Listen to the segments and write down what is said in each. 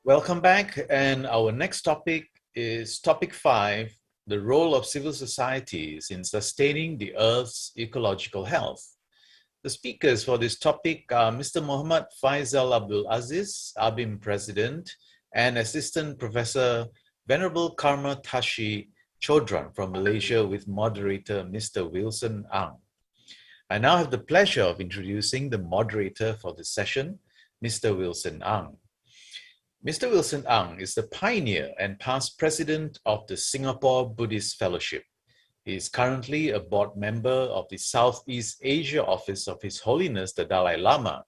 Welcome back, and our next topic is topic 5, the role of civil societies in sustaining the Earth's ecological health. The speakers for this topic are Mr. Muhammad Faisal Abdul Aziz, ABIM President, and Assistant Professor Venerable Karma Tashi Chodran from Malaysia with moderator Mr. Wilson Ang. I now have the pleasure of introducing the moderator for this session, Mr. Wilson Ang. Mr. Wilson Ang is the pioneer and past president of the Singapore Buddhist Fellowship. He is currently a board member of the Southeast Asia office of His Holiness the Dalai Lama.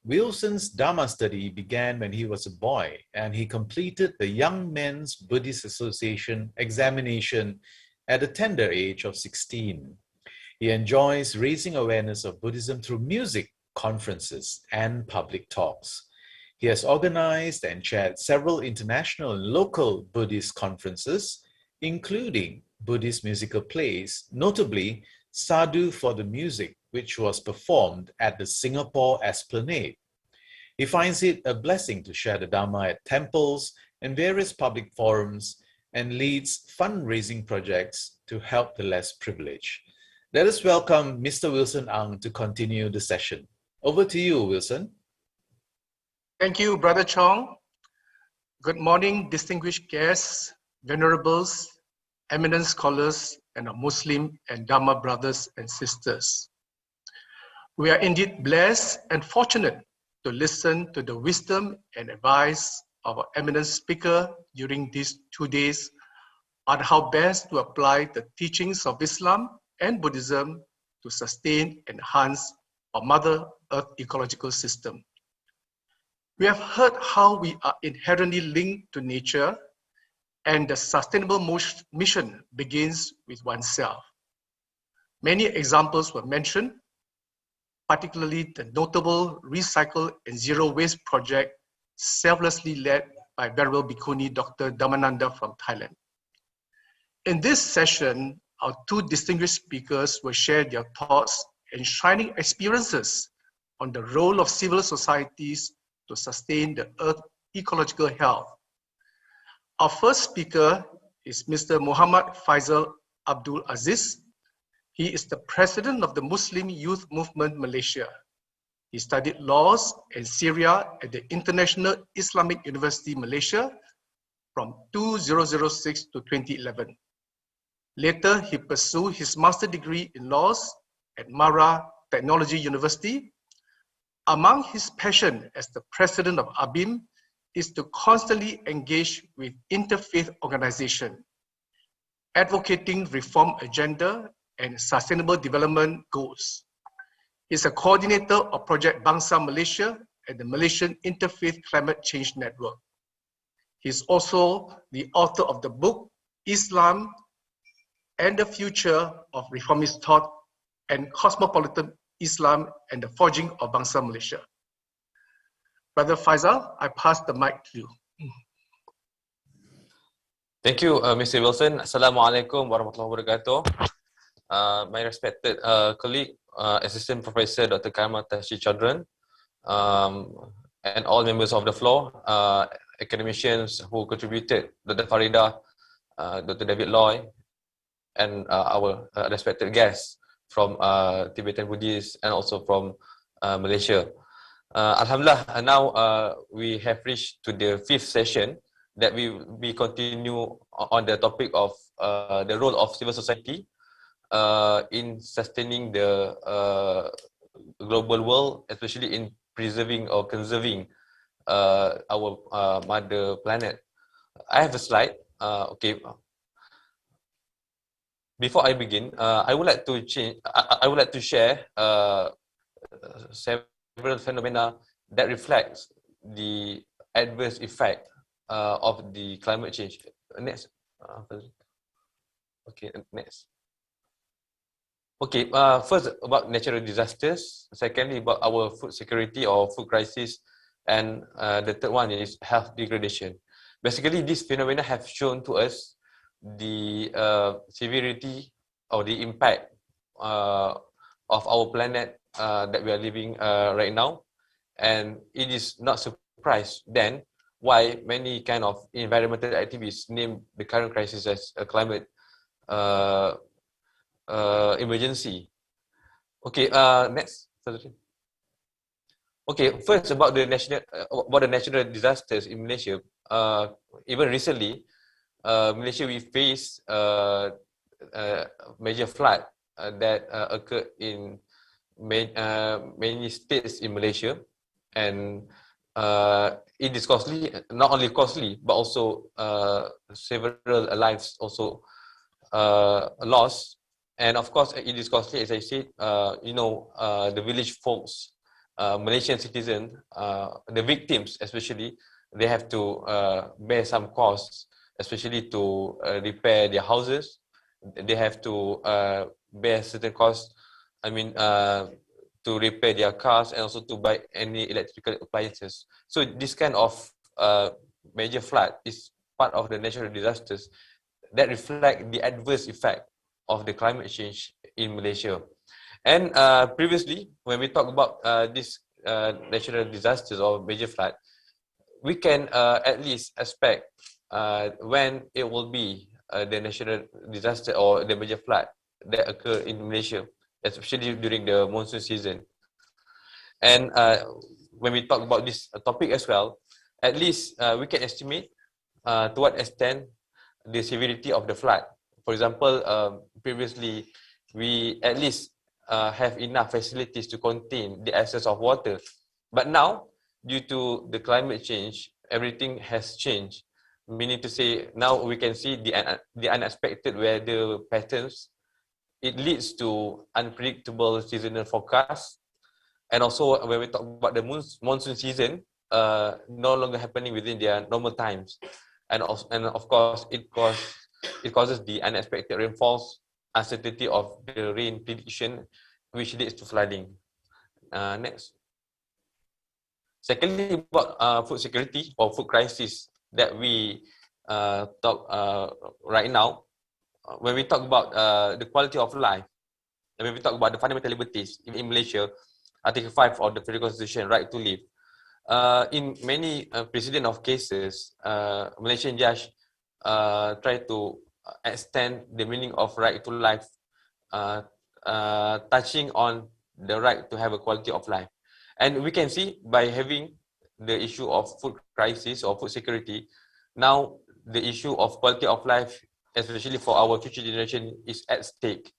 Wilson's Dharma study began when he was a boy, and he completed the Young Men's Buddhist Association examination at a tender age of 16. He enjoys raising awareness of Buddhism through music, conferences, and public talks. He has organized and chaired several international and local Buddhist conferences, including Buddhist musical plays, notably Sadhu for the Music, which was performed at the Singapore Esplanade. He finds it a blessing to share the Dharma at temples and various public forums, and leads fundraising projects to help the less privileged. Let us welcome Mr. Wilson Ang to continue the session. Over to you, Wilson. Thank you, Brother Chong. Good morning, distinguished guests, venerables, eminent scholars, and our Muslim and Dharma brothers and sisters. We are indeed blessed and fortunate to listen to the wisdom and advice of our eminent speaker during these 2 days on how best to apply the teachings of Islam and Buddhism to sustain and enhance our Mother Earth ecological system. We have heard how we are inherently linked to nature, and the sustainable mission begins with oneself. Many examples were mentioned, particularly the notable Recycle and Zero Waste project selflessly led by Venerable Bhikkhuni Dr. Dhammananda from Thailand. In this session, our 2 distinguished speakers will share their thoughts and shining experiences on the role of civil societies to sustain the Earth's ecological health. Our first speaker is Mr. Muhammad Faisal Abdul Aziz. He is the president of the Muslim Youth Movement Malaysia. He studied laws and Syria at the International Islamic University Malaysia from 2006 to 2011. Later, he pursued his master's degree in laws at Mara Technology University. Among his passion as the president of ABIM is to constantly engage with interfaith organizations, advocating reform agenda and sustainable development goals. He's a coordinator of Project Bangsa Malaysia and the Malaysian Interfaith Climate Change Network. He's also the author of the book, Islam and the Future of Reformist Thought and Cosmopolitan Islam and the Forging of Bangsa Malaysia. Brother Faisal, I pass the mic to you. Thank you, Mr. Wilson. Assalamualaikum warahmatullahi wabarakatuh. My respected colleague, Assistant Professor Dr. Karma Tashi Chodran, and all members of the floor, academicians who contributed, Dr. Farida, Dr. David Loy, and our respected guests from Tibetan Buddhists and also from Malaysia. Alhamdulillah, now we have reached to the 5th session that we continue on the topic of the role of civil society in sustaining the global world, especially in preserving or conserving our mother planet. I have a slide. Okay. Before I begin, I would like to share several phenomena that reflects the adverse effect of the climate change. Next. Okay, next. Okay, first about natural disasters. Secondly, about our food security or food crisis. And the third one is health degradation. Basically, these phenomena have shown to us the severity or the impact of our planet that we are living right now. And it is not surprise then why many kind of environmental activists name the current crisis as a climate emergency. Okay, next. Okay, first about the natural disasters in Malaysia. Even recently, Malaysia we face major flood that occurred in many states in Malaysia, and it is costly. Not only costly, but also several lives also lost. And of course, it is costly, as I said. The village folks, Malaysian citizens, the victims especially, they have to bear some costs, especially to repair their houses. They have to bear certain costs, to repair their cars, and also to buy any electrical appliances. So this kind of major flood is part of the natural disasters that reflect the adverse effect of the climate change in Malaysia. And previously, when we talk about these natural disasters or major flood, we can at least expect when it will be the natural disaster or the major flood that occur in Malaysia, especially during the monsoon season. And when we talk about this topic as well, at least we can estimate to what extent the severity of the flood. For example, previously, we at least have enough facilities to contain the excess of water. But now, due to the climate change, everything has changed. Meaning to say, now we can see the unexpected weather patterns. It leads to unpredictable seasonal forecasts. And also, when we talk about the monsoon season, no longer happening within their normal times. And of course, it causes the unexpected rainfalls, uncertainty of the rain prediction, which leads to flooding. Next. Secondly, about food security or food crisis that we talk right now. When we talk about the quality of life, and when we talk about the fundamental liberties in Malaysia, Article 5 of the Federal Constitution, right to live. In many precedent of cases, Malaysian judge try to extend the meaning of right to life, touching on the right to have a quality of life. And we can see by having the issue of food crisis or food security, now the issue of quality of life, especially for our future generation, is at stake.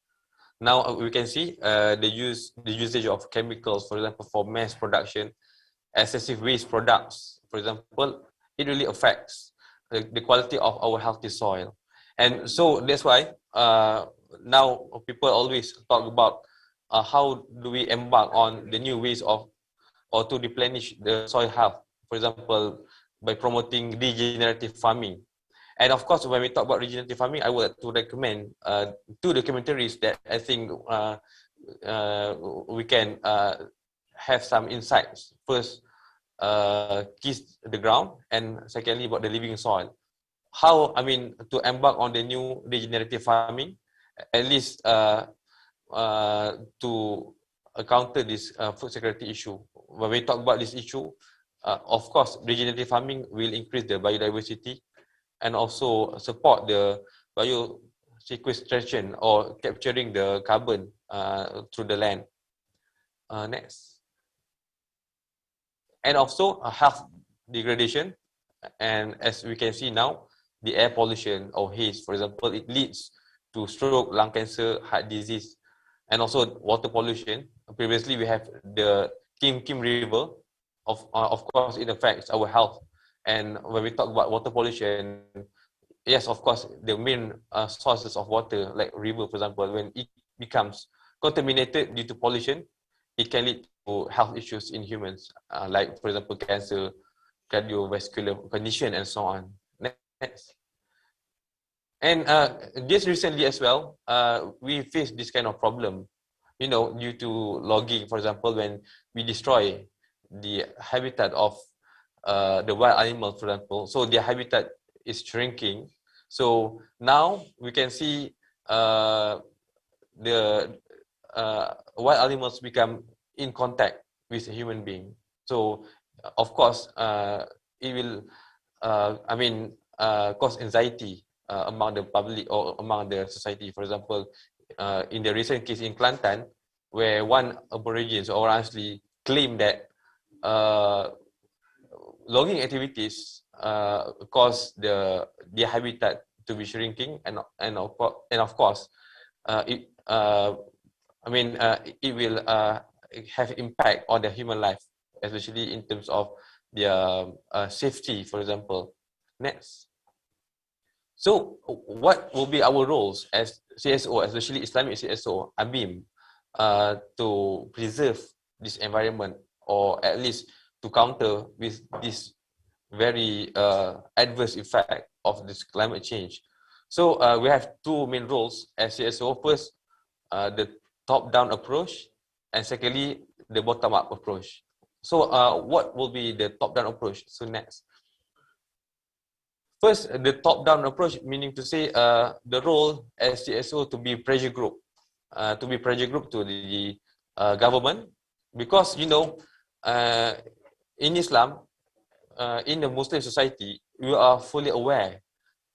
Now we can see the usage of chemicals, for example, for mass production, excessive waste products, for example, it really affects the quality of our healthy soil. And so that's why now people always talk about how do we embark on the new ways of or to replenish the soil health, for example, by promoting regenerative farming. And of course, when we talk about regenerative farming, I would like to recommend two documentaries that I think we can have some insights. First, Kiss the Ground, and secondly, about the living soil. How, to embark on the new regenerative farming, at least to counter this food security issue. When we talk about this issue, of course, regenerative farming will increase the biodiversity and also support the biosequestration or capturing the carbon through the land. Next. And also health degradation. And as we can see now, the air pollution or haze, for example, it leads to stroke, lung cancer, heart disease, and also water pollution. Previously, we have the Kim River. Of course, it affects our health. And when we talk about water pollution, yes, of course, the main sources of water, like river, for example, when it becomes contaminated due to pollution, it can lead to health issues in humans, like, for example, cancer, cardiovascular condition, and so on. Next. And just recently as well, we faced this kind of problem, due to logging, for example, when we destroy the habitat of the wild animals, for example. So their habitat is shrinking. So now we can see the wild animals become in contact with a human being. So of course, it will cause anxiety among the public or among the society. For example, in the recent case in Kelantan, where one Aborigines or actually claimed that logging activities cause their habitat to be shrinking, and of course, it will have impact on the human life, especially in terms of their safety, for example. Next. So, what will be our roles as CSO, especially Islamic CSO, ABIM, to preserve this environment, or at least to counter with this very adverse effect of this climate change? So, we have two main roles as CSO. First, the top-down approach, and secondly, the bottom-up approach. So, what will be the top-down approach? So, next. First, the top-down approach, meaning to say the role as CSO to be pressure group to the government, because in Islam, in the Muslim society, we are fully aware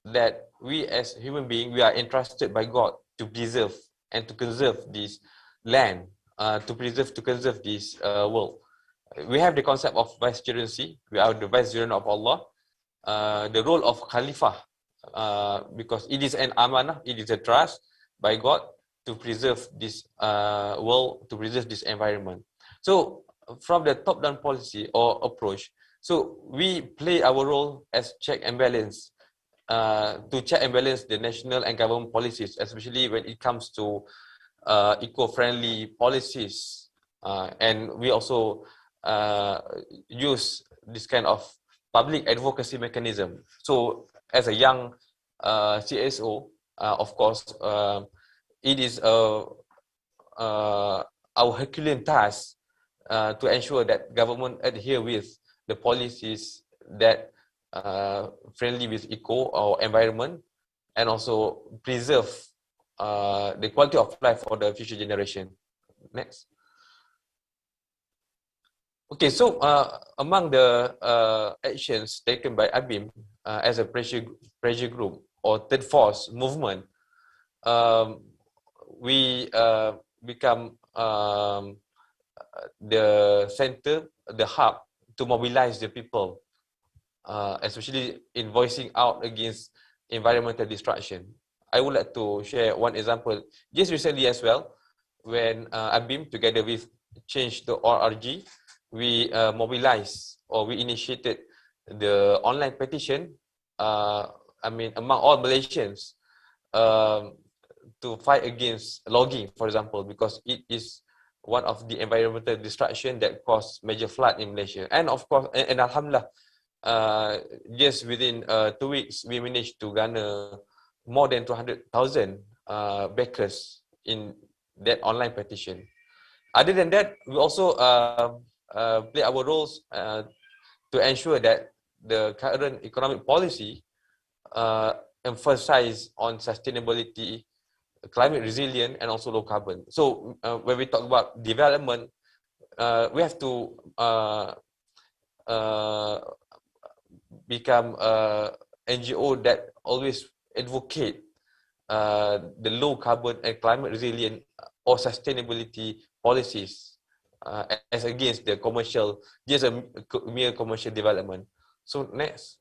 that we as human beings, we are entrusted by God to preserve and to conserve this land, to conserve this world. We have the concept of vicegerency. We are the vicegerent of Allah. The role of Khalifah, because it is an amanah, it is a trust by God to preserve this world, to preserve this environment. So, from the top-down policy or approach, so we play our role as check and balance, to check and balance the national and government policies, especially when it comes to eco-friendly policies, and we also use this kind of public advocacy mechanism. So, as a young CSO, of course, it is our Herculean task to ensure that government adhere with the policies that friendly with eco or environment, and also preserve the quality of life for the future generation. Next. Okay, so among the actions taken by ABIM as a pressure group or third force movement, we become the center, the hub to mobilize the people, especially in voicing out against environmental destruction. I would like to share one example just recently as well, when ABIM together with Change.org, we mobilized, or we initiated the online petition, among all Malaysians, to fight against logging, for example, because it is one of the environmental destruction that caused major flood in Malaysia. And of course, and alhamdulillah, just within 2 weeks, we managed to garner more than 200,000 backers in that online petition. Other than that, we also play our roles to ensure that the current economic policy emphasize on sustainability, climate resilient, and also low carbon. So when we talk about development, we have to become NGO that always advocate the low carbon and climate resilient or sustainability policies, as against the commercial, just a mere commercial development. So next.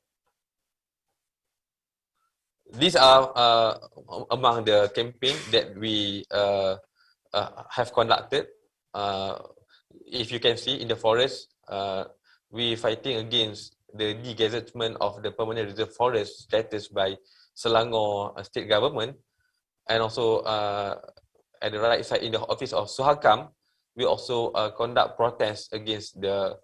These are among the campaign that we have conducted. If you can see in the forest, we fighting against the degazettement of the permanent reserve forest status by Selangor state government, and also at the right side in the office of Suhakam, we also conduct protests against the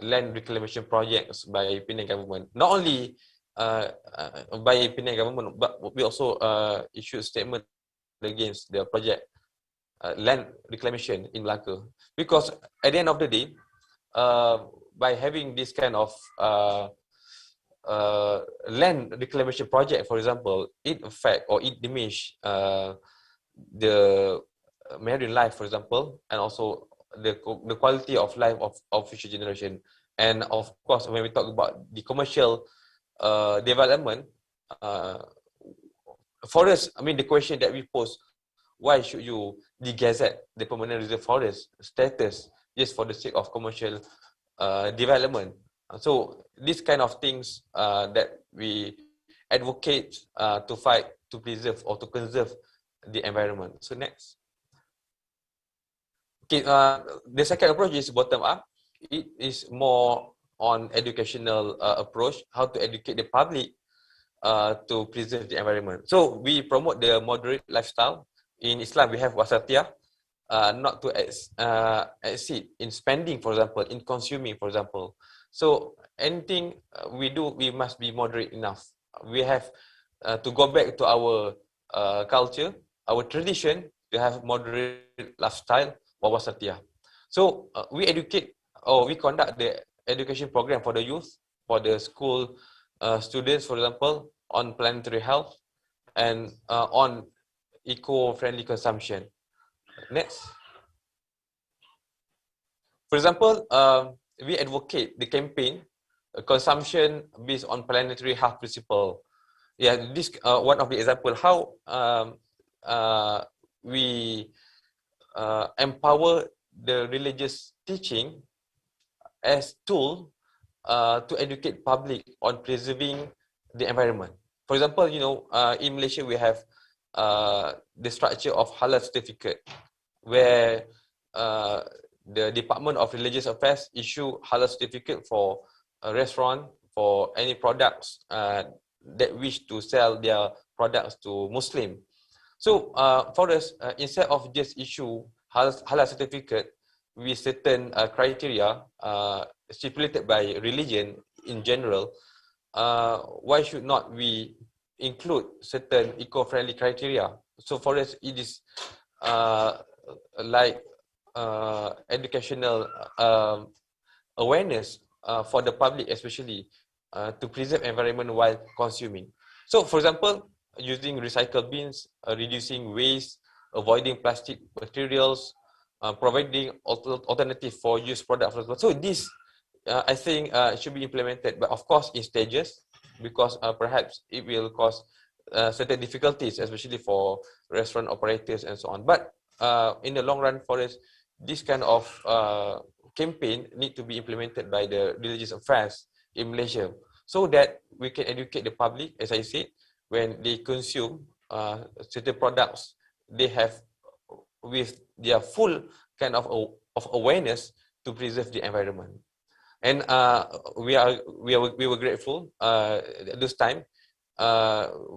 land reclamation projects by Penang government. Not only by Penang government, but we also issued statement against the project land reclamation in Melaka. Because at the end of the day, by having this kind of land reclamation project, for example, it affect or it diminish the marine life, for example, and also the quality of life of future generation. And of course, when we talk about the commercial development, forest, I mean, the question that we pose, why should you de-gazette the permanent reserve forest status just for the sake of commercial development? So these kind of things that we advocate to fight, to preserve or to conserve the environment. So next. Okay, the second approach is bottom up. It is more on educational approach, how to educate the public to preserve the environment. So we promote the moderate lifestyle. In Islam, we have wasatiyah, not to exceed in spending, for example, in consuming, for example. So anything we do, we must be moderate enough. We have to go back to our culture, our tradition, to have moderate lifestyle or wasatiyah. So we educate, or we conduct the education program for the youth, for the school students, for example, on planetary health and on eco-friendly consumption. Next. For example, we advocate the campaign consumption based on planetary health principle. Yeah, this one of the example how we empower the religious teaching as tool to educate public on preserving the environment. For example, you know, in Malaysia we have the structure of halal certificate, where the Department of Religious Affairs issue halal certificate for a restaurant, for any products that wish to sell their products to Muslim. So for us, instead of just issue halal certificate with certain criteria stipulated by religion in general, why should not we include certain eco-friendly criteria? So for us, it is like educational awareness for the public, especially to preserve environment while consuming. So for example, using recycle bins, reducing waste, avoiding plastic materials, providing alternative for use products. So this, I think, should be implemented, but of course in stages, because perhaps it will cause certain difficulties, especially for restaurant operators and so on. But in the long run, for us, this kind of campaign need to be implemented by the religious affairs in Malaysia, so that we can educate the public, as I said, when they consume certain products, they have with their full kind of awareness to preserve the environment. And we were grateful at this time.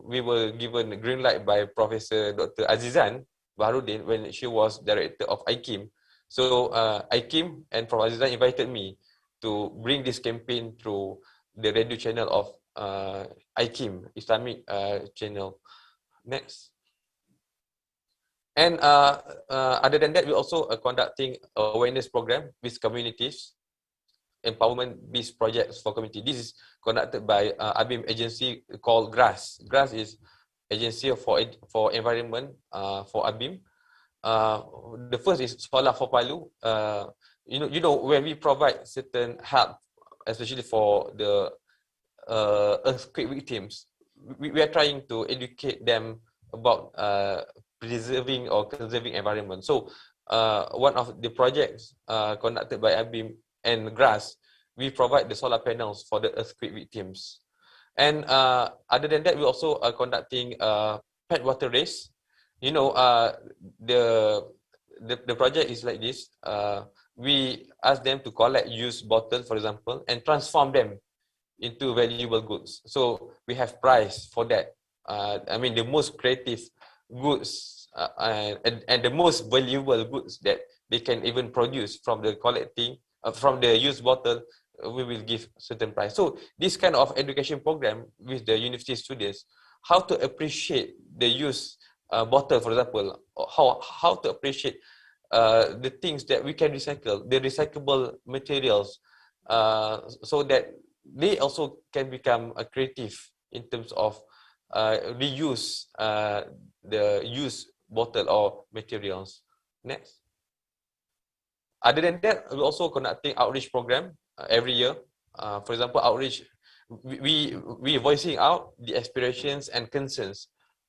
We were given a green light by Professor Dr. Azizan Baharudin when she was director of IKIM. So IKIM and Prof. Azizan invited me to bring this campaign through the radio channel of IKIM, Islamic channel. Next. And other than that, we also are conducting awareness program with communities, empowerment-based projects for community. This is conducted by ABIM agency called GRASS. GRASS is agency for environment for ABIM. The first is Solar for Palu. You know, when we provide certain help, especially for the earthquake victims, we are trying to educate them about preserving or conserving environment. So one of the projects conducted by ABIM and GRASS, we provide the solar panels for the earthquake victims. And other than that, we also are conducting pet water race. You know, the project is like this. We ask them to collect used bottles, for example, and transform them into valuable goods. So we have prize for that. I mean, the most creative goods and the most valuable goods that they can even produce from the collecting from the used bottle, we will give certain price. So this kind of education program with the university students, how to appreciate the used bottle, for example, how to appreciate the things that we can recycle, the recyclable materials, so that they also can become creative in terms of reuse the used bottle or materials. Next. Other than that, we're also conducting outreach program every year. For example, outreach we voicing out the aspirations and concerns,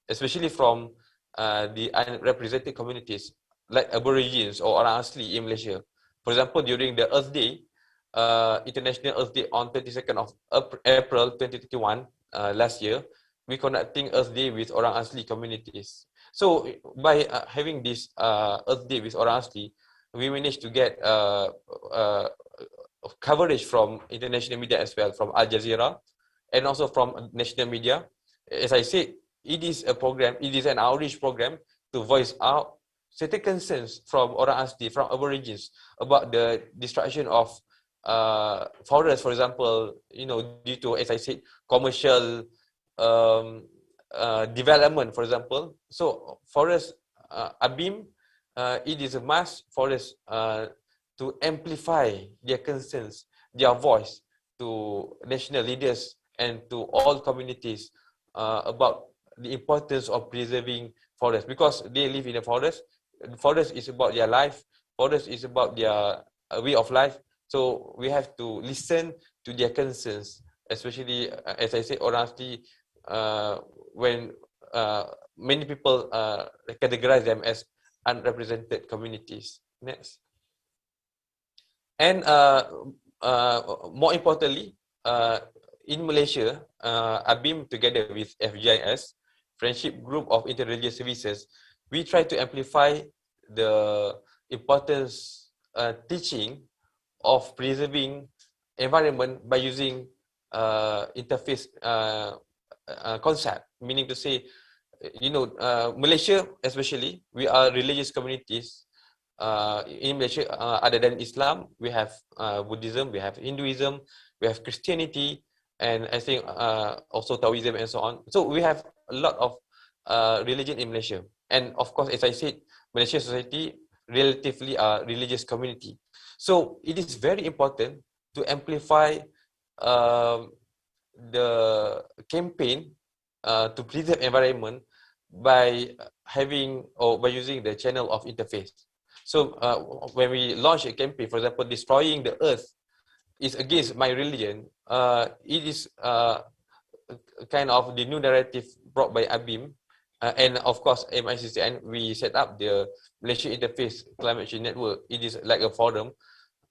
especially from the unrepresented communities like Aborigines or orang asli in Malaysia. For example, during the Earth Day, International Earth Day on 22nd of April 2021, last year, we conducting Earth Day with orang asli communities. So by having this Earth Day with orang asli, we managed to get coverage from international media as well, from Al Jazeera and also from national media. As I said, it is a program, it is an outreach program to voice out certain concerns from orang asli, from Aborigines, about the destruction of forests, for example, due to, as I said, commercial development, for example. So forest, ABIM, it is a must for us to amplify their concerns, their voice to national leaders and to all communities about the importance of preserving forests, because they live in a forest. Forest is about their life. Forest is about their way of life. So we have to listen to their concerns, especially, as I said, honestly, when many people categorize them as unrepresented communities. Next. And more importantly, in Malaysia, ABIM together with FGIS, Friendship Group of Interreligious Services, we try to amplify the importance teaching of preserving environment by using interface concept, meaning to say, Malaysia especially, we are religious communities. In Malaysia, other than Islam, we have Buddhism, we have Hinduism, we have Christianity, and I think also Taoism and so on. So we have a lot of religion in Malaysia. And of course, as I said, Malaysian society relatively a religious community. So it is very important to amplify the campaign to preserve environment by having or by using the channel of interface. So when we launch a campaign, for example, destroying the earth is against my religion, it is kind of the new narrative brought by ABIM. And of course, MICCN, we set up the Malaysia Interface Climate Change Network. It is like a forum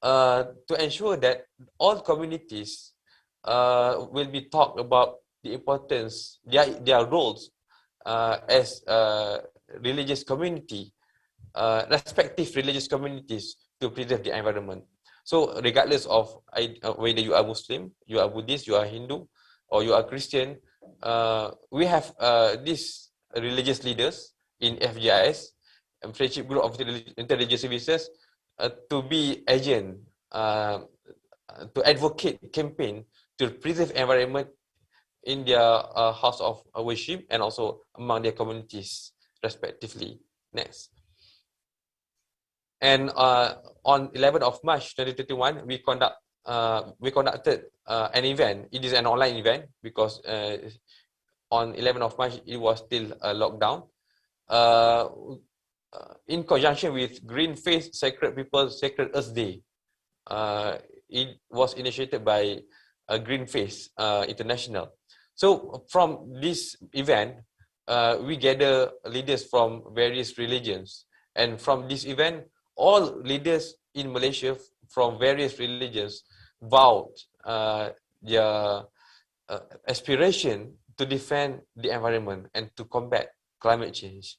to ensure that all communities will be taught about the importance, their roles as a religious community, respective religious communities, to preserve the environment. So regardless of whether you are Muslim, you are Buddhist, you are Hindu, or you are Christian, we have these religious leaders in FGIS, Friendship Group of Interreligious Services, to be agent, to advocate campaign to preserve environment in their house of worship and also among their communities, respectively. Next. And on 11th of March 2021, we conducted an event. It is an online event because on 11th of March, it was still a lockdown. In conjunction with Green Faith Sacred People Sacred Earth Day. It was initiated by Green Faith International. So from this event, we gather leaders from various religions. And from this event, all leaders in Malaysia from various religions vowed their aspiration to defend the environment and to combat climate change.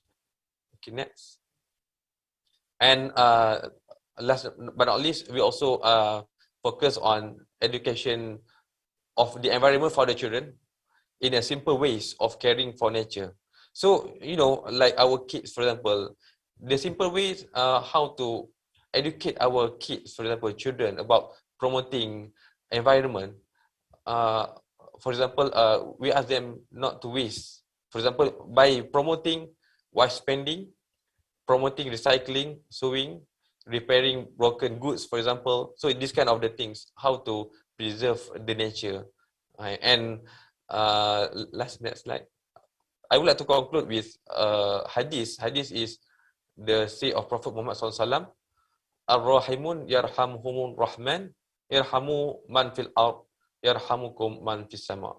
Okay, next. And last but not least, we also focus on education of the environment for the children in a simple ways of caring for nature. So, like our kids, for example, the simple ways how to educate our kids, for example, children, about promoting environment. For example, we ask them not to waste. For example, by promoting wise spending, promoting recycling, sewing, repairing broken goods, for example. So this kind of the things, how to preserve the nature. And next slide. I would like to conclude with hadith. Hadith is the say of Prophet Muhammad SAW. Ar-Rahimun yarhamhumur Rahman, irhamu man fil ard, yarhamukum man fis sama.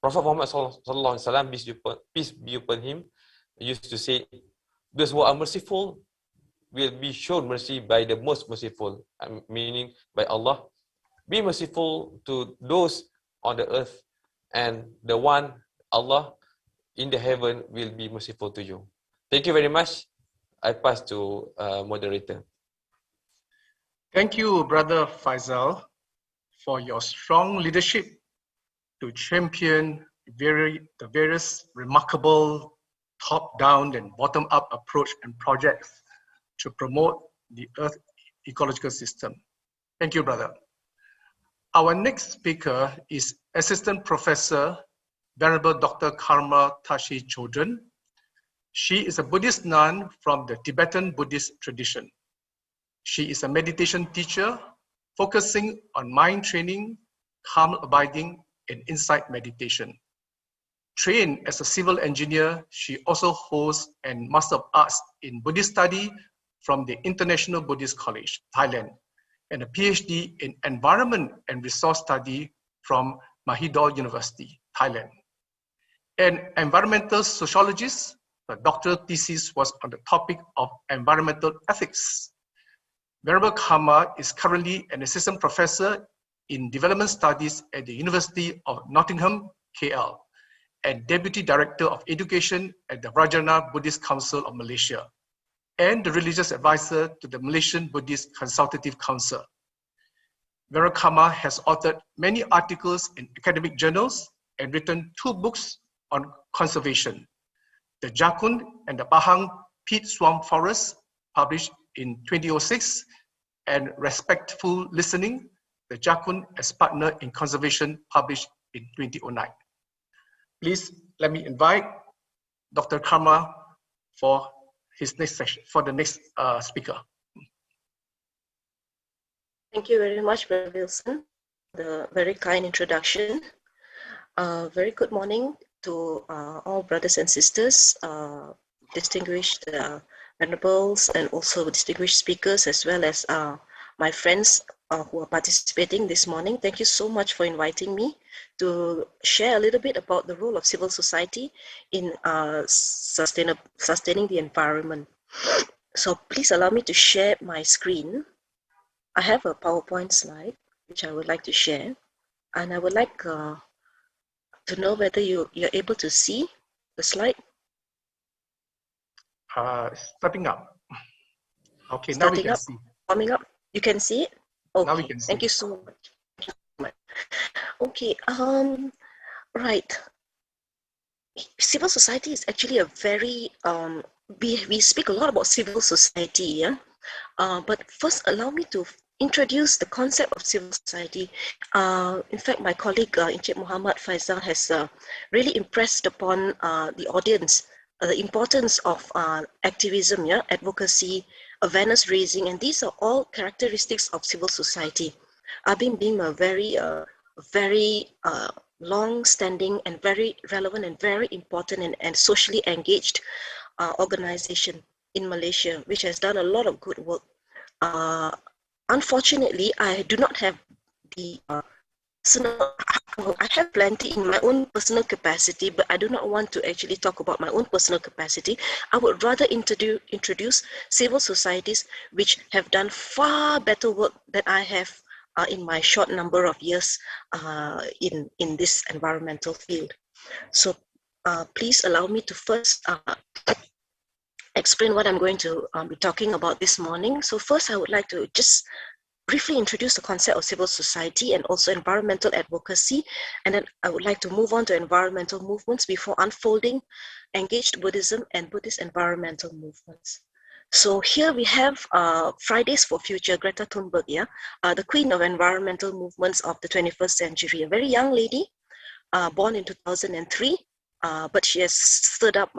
Prophet Muhammad sallallahu alaihi wasallam, peace be upon him, used to say, those who are merciful will be shown mercy by the most merciful, meaning by Allah. Be merciful to those on the earth, and the one, Allah, in the heaven will be merciful to you. Thank you very much. I pass to moderator. Thank you, Brother Faisal, for your strong leadership to champion the various remarkable top-down and bottom-up approach and projects to promote the Earth ecological system. Thank you, brother. Our next speaker is Assistant Professor Venerable Dr. Karma Tashi Chodron. She is a Buddhist nun from the Tibetan Buddhist tradition. She is a meditation teacher focusing on mind training, calm abiding, and insight meditation. Trained as a civil engineer, she also holds a Master of Arts in Buddhist Study from the International Buddhist College, Thailand, and a PhD in Environment and Resource Study from Mahidol University, Thailand. An environmental sociologist, her doctoral thesis was on the topic of environmental ethics. Venerable Karma is currently an assistant professor in development studies at the University of Nottingham, KL, and deputy director of education at the Rajana Buddhist Council of Malaysia, and the religious advisor to the Malaysian Buddhist Consultative Council. Venerable Karma has authored many articles in academic journals and written 2 books on conservation: The Jakun and the Pahang Peat Swamp Forest, published in 2006, and Respectful Listening, The Jakun as Partner in Conservation, published in 2009. Please let me invite Dr. Karma for his next session, for the next speaker. Thank you very much, Brother Wilson, the very kind introduction. Very good morning to all brothers and sisters, distinguished venerables, and also distinguished speakers, as well as my friends who are participating this morning. Thank you so much for inviting me to share a little bit about the role of civil society in sustaining the environment. So please allow me to share my screen. I have a PowerPoint slide which I would like to share, and I would like to know whether you're able to see the slide. Starting up. Okay, Starting now we can up, see. Coming up. You can see it? Okay. Now we can see. Thank you so much. Thank you so much. Okay, right. Civil society is actually a very, we speak a lot about civil society, yeah? But first allow me to introduce the concept of civil society. In fact, my colleague Encik Muhammad Faisal has really impressed upon the audience the importance of activism, yeah, advocacy, awareness raising, and these are all characteristics of civil society. I've been being a very long-standing and very relevant and very important and socially engaged organization in Malaysia, which has done a lot of good work. Unfortunately, I do not have the I have plenty in my own personal capacity, but I do not want to actually talk about my own personal capacity. I would rather introduce civil societies which have done far better work than I have in my short number of years in this environmental field. So please allow me to first explain what I'm going to be talking about this morning. So first, I would like to just briefly introduce the concept of civil society and also environmental advocacy. And then I would like to move on to environmental movements before unfolding engaged Buddhism and Buddhist environmental movements. So here we have Fridays for Future, Greta Thunberg, yeah? The queen of environmental movements of the 21st century, a very young lady, born in 2003, but she has stood up,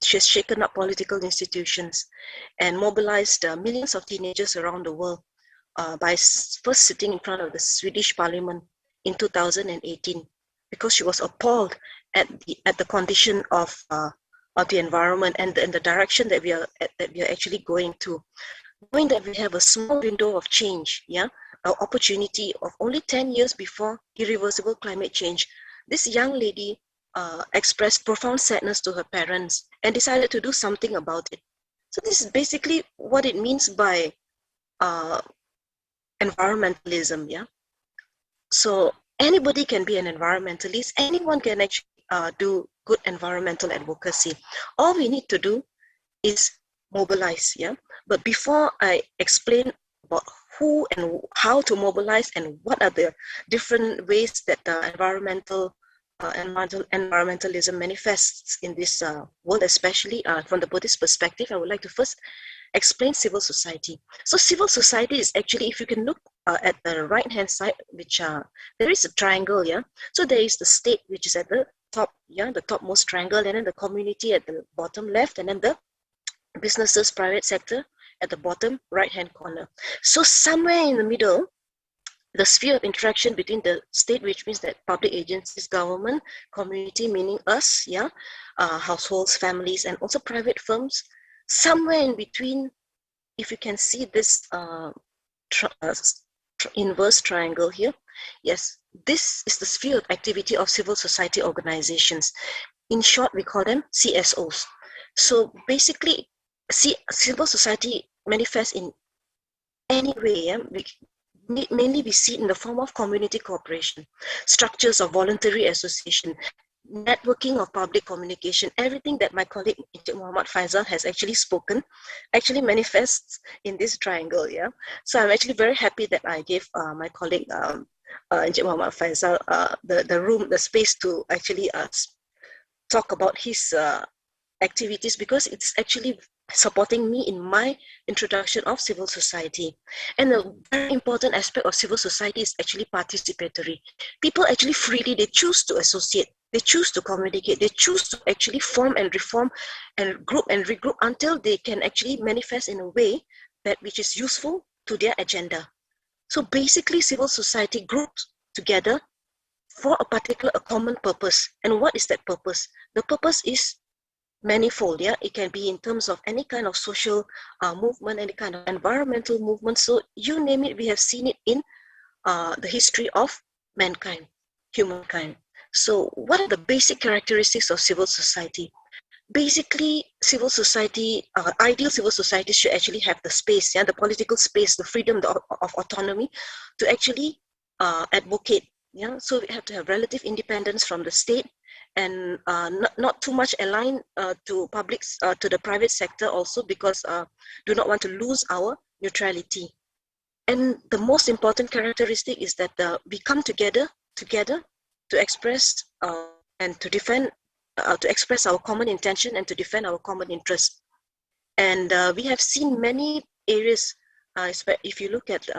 she has shaken up political institutions and mobilized millions of teenagers around the world by first sitting in front of the Swedish Parliament in 2018, because she was appalled at the condition of the environment and the direction that we are actually going to. Knowing that we have a small window of change, yeah, opportunity of only 10 years before irreversible climate change, this young lady expressed profound sadness to her parents and decided to do something about it. So this is basically what it means by environmentalism, yeah? So anybody can be an environmentalist, anyone can actually do good environmental advocacy. All we need to do is mobilize, yeah? But before I explain about who and how to mobilize and what are the different ways that environmentalism manifests in this world, especially from the Buddhist perspective, I would like to first explain civil society. So civil society is actually, if you can look at the right-hand side, which there is a triangle, yeah? So there is the state, which is at the top, yeah, the topmost triangle, and then the community at the bottom left, and then the businesses, private sector at the bottom right-hand corner. So somewhere in the middle, the sphere of interaction between the state, which means that public agencies, government, community, meaning us, yeah, households, families, and also private firms. Somewhere in between, if you can see this inverse triangle here, yes, this is the sphere of activity of civil society organizations. In short, we call them CSOs. So basically, civil society manifests in any way, yeah? Mainly we see it in the form of community cooperation, structures of voluntary association, networking of public communication. Everything that my colleague Muhammad Faisal has actually spoken actually manifests in this triangle, yeah. So I'm actually very happy that I gave my colleague Muhammad Faisal the space to actually talk about his activities, because it's actually supporting me in my introduction of civil society. And a very important aspect of civil society is actually participatory. People actually freely, they choose to associate, they choose to communicate, they choose to actually form and reform and group and regroup until they can actually manifest in a way that which is useful to their agenda. So basically, civil society groups together for a common purpose. And what is that purpose? The purpose is manifold, yeah. It can be in terms of any kind of social movement, any kind of environmental movement. So you name it, we have seen it in the history of mankind, humankind. So what are the basic characteristics of civil society? Basically, civil society, ideal civil society should actually have the space, yeah, the political space, the freedom of autonomy to actually advocate. Yeah, so we have to have relative independence from the state, and not too much aligned to the private sector also, because do not want to lose our neutrality. And the most important characteristic is that we come together to express and to defend, to express our common intention and to defend our common interest. And we have seen many areas. If you look at,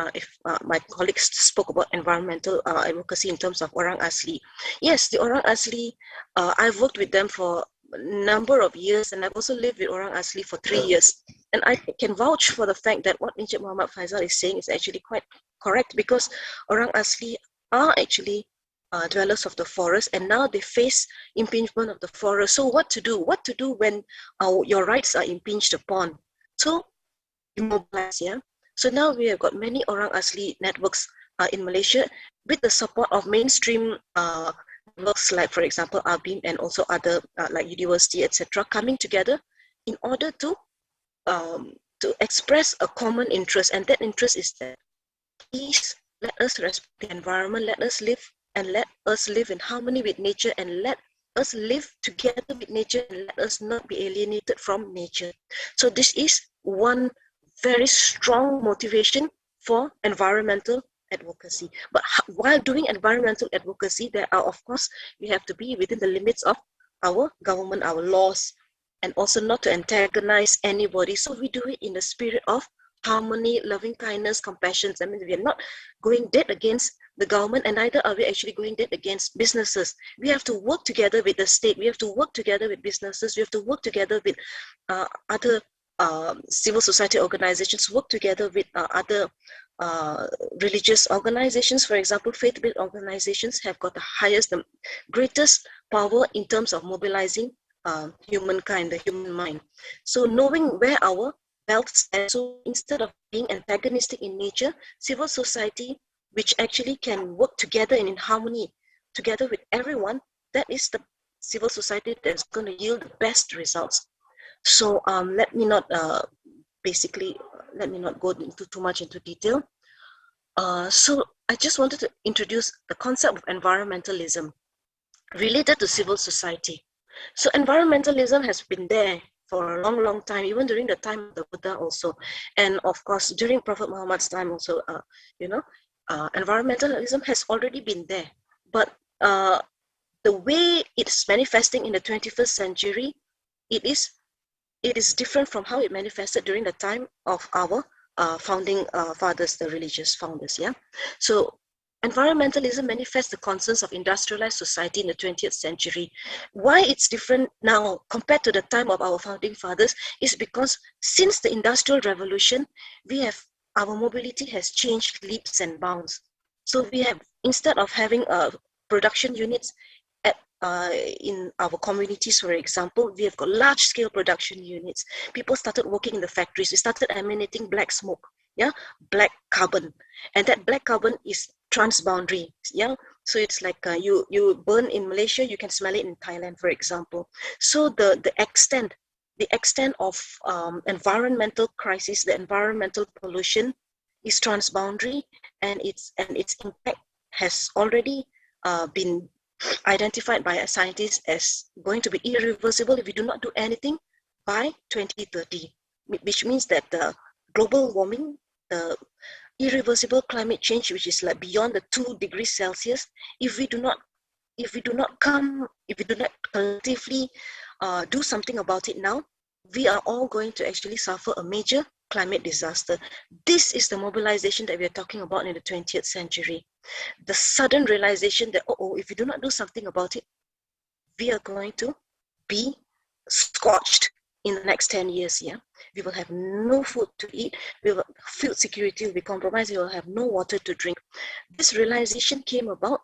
my colleagues spoke about environmental advocacy in terms of Orang Asli. Yes, the Orang Asli, I've worked with them for a number of years, and I've also lived with Orang Asli for 3 years. And I can vouch for the fact that what Encik Muhammad Faisal is saying is actually quite correct, because Orang Asli are actually dwellers of the forest, and now they face impingement of the forest. So what to do? What to do when your rights are impinged upon? So you mobilize, yeah. So now we have got many Orang Asli networks in Malaysia with the support of mainstream networks like, for example, ABIM and also other like university, etc., coming together in order to express a common interest. And that interest is that, please let us respect the environment, let us live in harmony with nature, and let us live together with nature, and let us not be alienated from nature. So this is one very strong motivation for environmental advocacy. But while doing environmental advocacy, there are, of course, we have to be within the limits of our government, our laws, and also not to antagonize anybody. So we do it in the spirit of harmony, loving kindness, compassion. I mean, we are not going dead against the government, and neither are we actually going dead against businesses. We have to work together with the state. We have to work together with businesses. We have to work together with other civil society organizations, work together with other religious organizations. For example, faith-based organizations have got the highest, the greatest power in terms of mobilizing humankind, the human mind. So knowing where our health status. So instead of being antagonistic in nature, civil society, which actually can work together and in harmony together with everyone, that is the civil society that's going to yield the best results. So let me not go into too much into detail. So I just wanted to introduce the concept of environmentalism related to civil society. So environmentalism has been there for a long, long time, even during the time of the Buddha also. And of course, during Prophet Muhammad's time also, environmentalism has already been there. But the way it's manifesting in the 21st century, it is different from how it manifested during the time of our founding fathers, the religious founders. Yeah. So environmentalism manifests the concerns of industrialized society in the 20th century. Why it's different now compared to the time of our founding fathers is because since the Industrial Revolution, our mobility has changed leaps and bounds. So we have, instead of having production units in our communities, for example, we have got large-scale production units. People started working in the factories. We started emanating black smoke, black carbon, and that black carbon is transboundary. So it's like you burn in Malaysia, you can smell it in Thailand, for example. So the extent of environmental crisis, the environmental pollution, is transboundary, and its impact has already been identified by scientists as going to be irreversible if we do not do anything by 2030, which means that the global warming, the irreversible climate change, which is like beyond the 2 degrees Celsius, if we do not collectively do something about it now, we are all going to actually suffer a major climate disaster. This is the mobilization that we are talking about in the 20th century. The sudden realization that, if we do not do something about it, we are going to be scorched in the next 10 years. We will have no food to eat. Food security will be compromised. We will have no water to drink. This realization came about.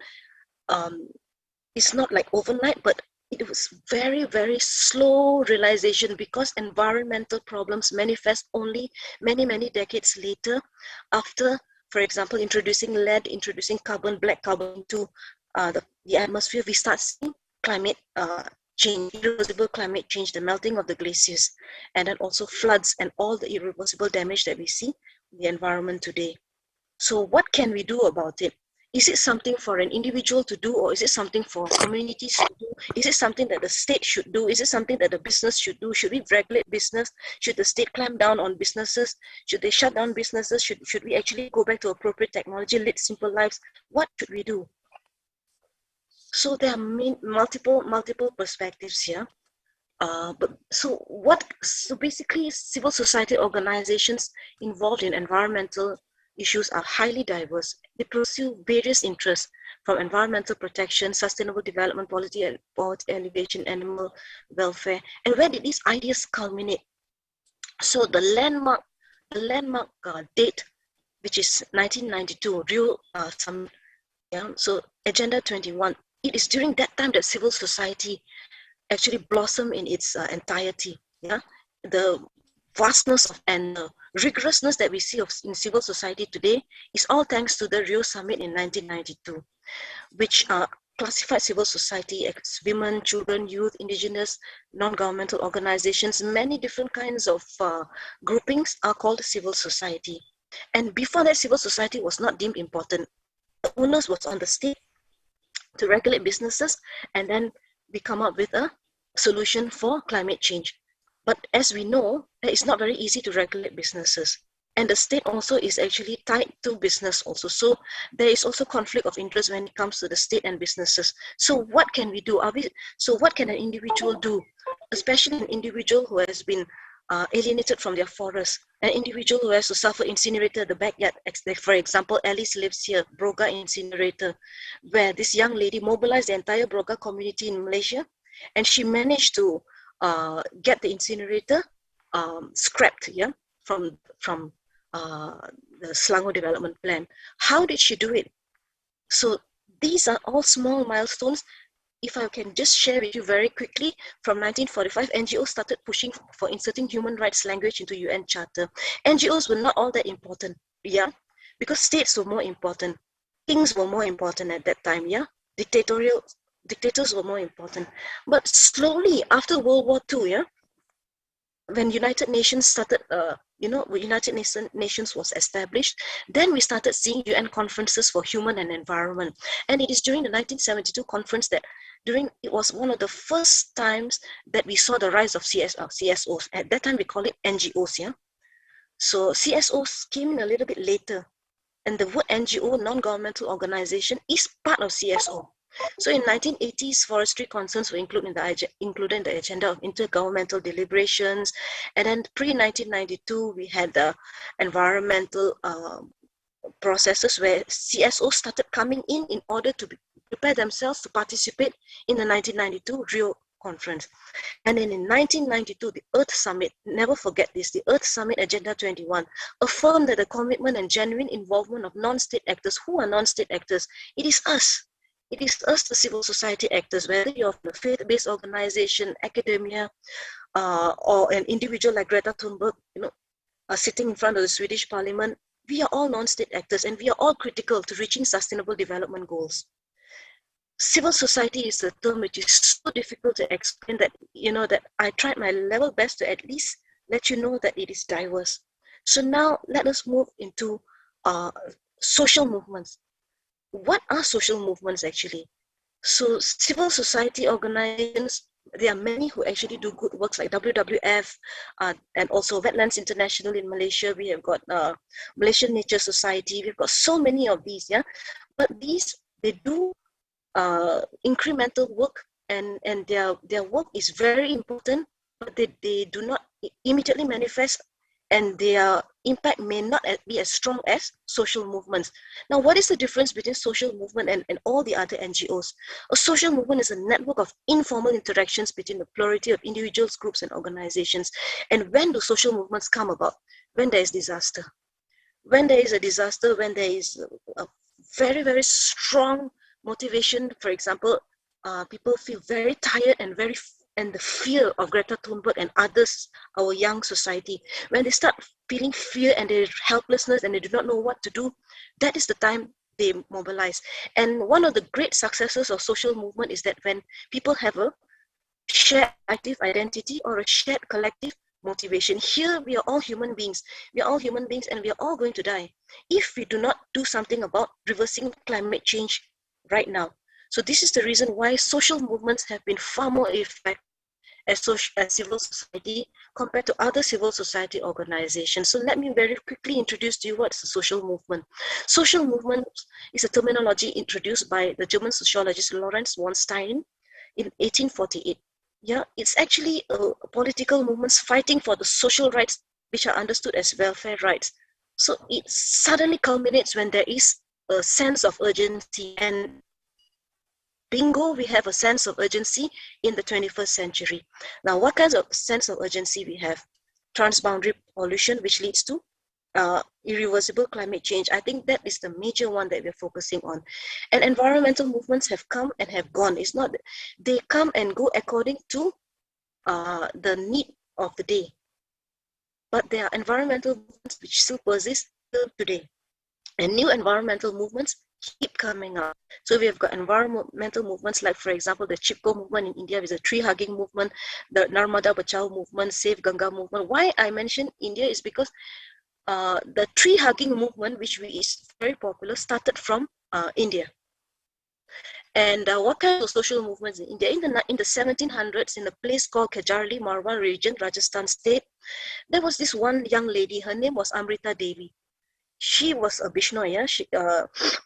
It's not like overnight, but it was very, very slow realization, because environmental problems manifest only many, many decades later, after, for example, introducing lead, introducing black carbon to the atmosphere. We start seeing climate change, irreversible climate change, the melting of the glaciers, and then also floods and all the irreversible damage that we see in the environment today. So what can we do about it? Is it something for an individual to do, or is it something for communities to do? Is it something that the state should do? Is it something that the business should do? Should we regulate business? Should the state clamp down on businesses? Should they shut down businesses? Should we actually go back to appropriate technology, lead simple lives? What should we do? So there are multiple perspectives here. So basically, civil society organizations involved in environmental issues are highly diverse. They pursue various interests, from environmental protection, sustainable development, poverty alleviation, animal welfare. And where did these ideas culminate? So the landmark date, which is 1992, Rio Summit. So Agenda 21. It is during that time that civil society actually blossomed in its entirety. The vastness and rigorousness that we see in civil society today is all thanks to the Rio Summit in 1992, which classified civil society as women, children, youth, indigenous, non-governmental organizations. Many different kinds of groupings are called civil society. And before that, civil society was not deemed important. The onus was on the state to regulate businesses, and then we come up with a solution for climate change. But as we know, it's not very easy to regulate businesses. And the state also is actually tied to business also. So there is also conflict of interest when it comes to the state and businesses. So what can we do? So what can an individual do? Especially an individual who has been alienated from their forest, an individual who has to suffer incinerator, the backyard. For example, Alice lives here, Broga incinerator, where this young lady mobilized the entire Broga community in Malaysia, and she managed to get the incinerator scrapped, from the Selangor development plan. How did she do it? So these are all small milestones if I can just share with you very quickly, from 1945, NGOs started pushing for inserting human rights language into UN Charter. NGOs were not all that important, yeah, because states were more important. Kings were more important at that time, yeah. Dictators were more important. But slowly, after World War II, yeah, when United Nations started, United Nations was established, then we started seeing UN conferences for human and environment. And it is during the 1972 conference that it was one of the first times that we saw the rise of CSOs. At that time, we call it NGOs, yeah. So CSOs came in a little bit later. And the word NGO, non-governmental organization, is part of CSO. So in 1980s, forestry concerns were included in the agenda of intergovernmental deliberations. And then pre-1992, we had the environmental processes where CSOs started coming in order to prepare themselves to participate in the 1992 Rio Conference. And then in 1992, the Earth Summit, never forget this, the Earth Summit Agenda 21 affirmed that the commitment and genuine involvement of non-state actors. Who are non-state actors? It is us. It is us, the civil society actors, whether you're from a faith-based organization, academia, or an individual like Greta Thunberg, sitting in front of the Swedish Parliament. We are all non-state actors, and we are all critical to reaching sustainable development goals. Civil society is a term which is so difficult to explain that, that I tried my level best to at least let you know that it is diverse. So now let us move into social movements. What are social movements actually? So civil society organizations, there are many who actually do good works like WWF and also Wetlands International in Malaysia. We have got Malaysian Nature Society. We've got so many of these, yeah. But they do incremental work, and their work is very important, but they do not immediately manifest, and their impact may not be as strong as social movements. Now, what is the difference between social movement and all the other NGOs? A social movement is a network of informal interactions between the plurality of individuals, groups, and organizations. And when do social movements come about? When there is disaster. When there is a disaster, when there is a very, very strong motivation, for example, people feel very tired and the fear of Greta Thunberg and others, our young society, when they start feeling fear and their helplessness and they do not know what to do, that is the time they mobilize. And one of the great successes of social movement is that when people have a shared active identity or a shared collective motivation. Here, we are all human beings. We are all human beings and we are all going to die if we do not do something about reversing climate change right now. So this is the reason why social movements have been far more effective as civil society compared to other civil society organizations. So let me very quickly introduce to you what's a social movement. Social movement is a terminology introduced by the German sociologist Lawrence von Stein in 1848. Yeah, it's actually political movements fighting for the social rights which are understood as welfare rights. So it suddenly culminates when there is a sense of urgency, and bingo, we have a sense of urgency in the 21st century. Now, what kinds of sense of urgency we have? Transboundary pollution, which leads to irreversible climate change. I think that is the major one that we're focusing on. And environmental movements have come and have gone. It's not, they come and go according to the need of the day. But there are environmental movements which still persist till today. And new environmental movements keep coming up. So we have got environmental movements like, for example, the Chipko movement in India is a tree hugging movement, the Narmada Bachao movement, Save Ganga movement. Why I mention India is because the tree hugging movement, which is very popular, started from India. And what kind of social movements in India? In the 1700s, in a place called Kajarli, Marwar region, Rajasthan state, there was this one young lady. Her name was Amrita Devi. She was a Bishnoya. She,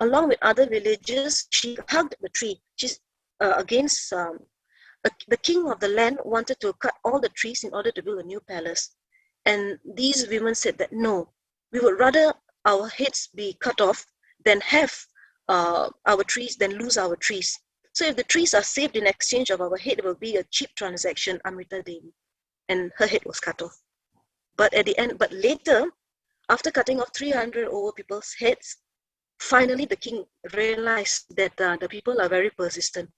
along with other villagers, she hugged the tree. She's against the king of the land wanted to cut all the trees in order to build a new palace. And these women said that no, we would rather our heads be cut off than have our trees, than lose our trees. So if the trees are saved in exchange of our head, it will be a cheap transaction, Amrita Devi. And her head was cut off. But at the end, but later, after cutting off 300 over people's heads, finally the king realized that the people are very persistent.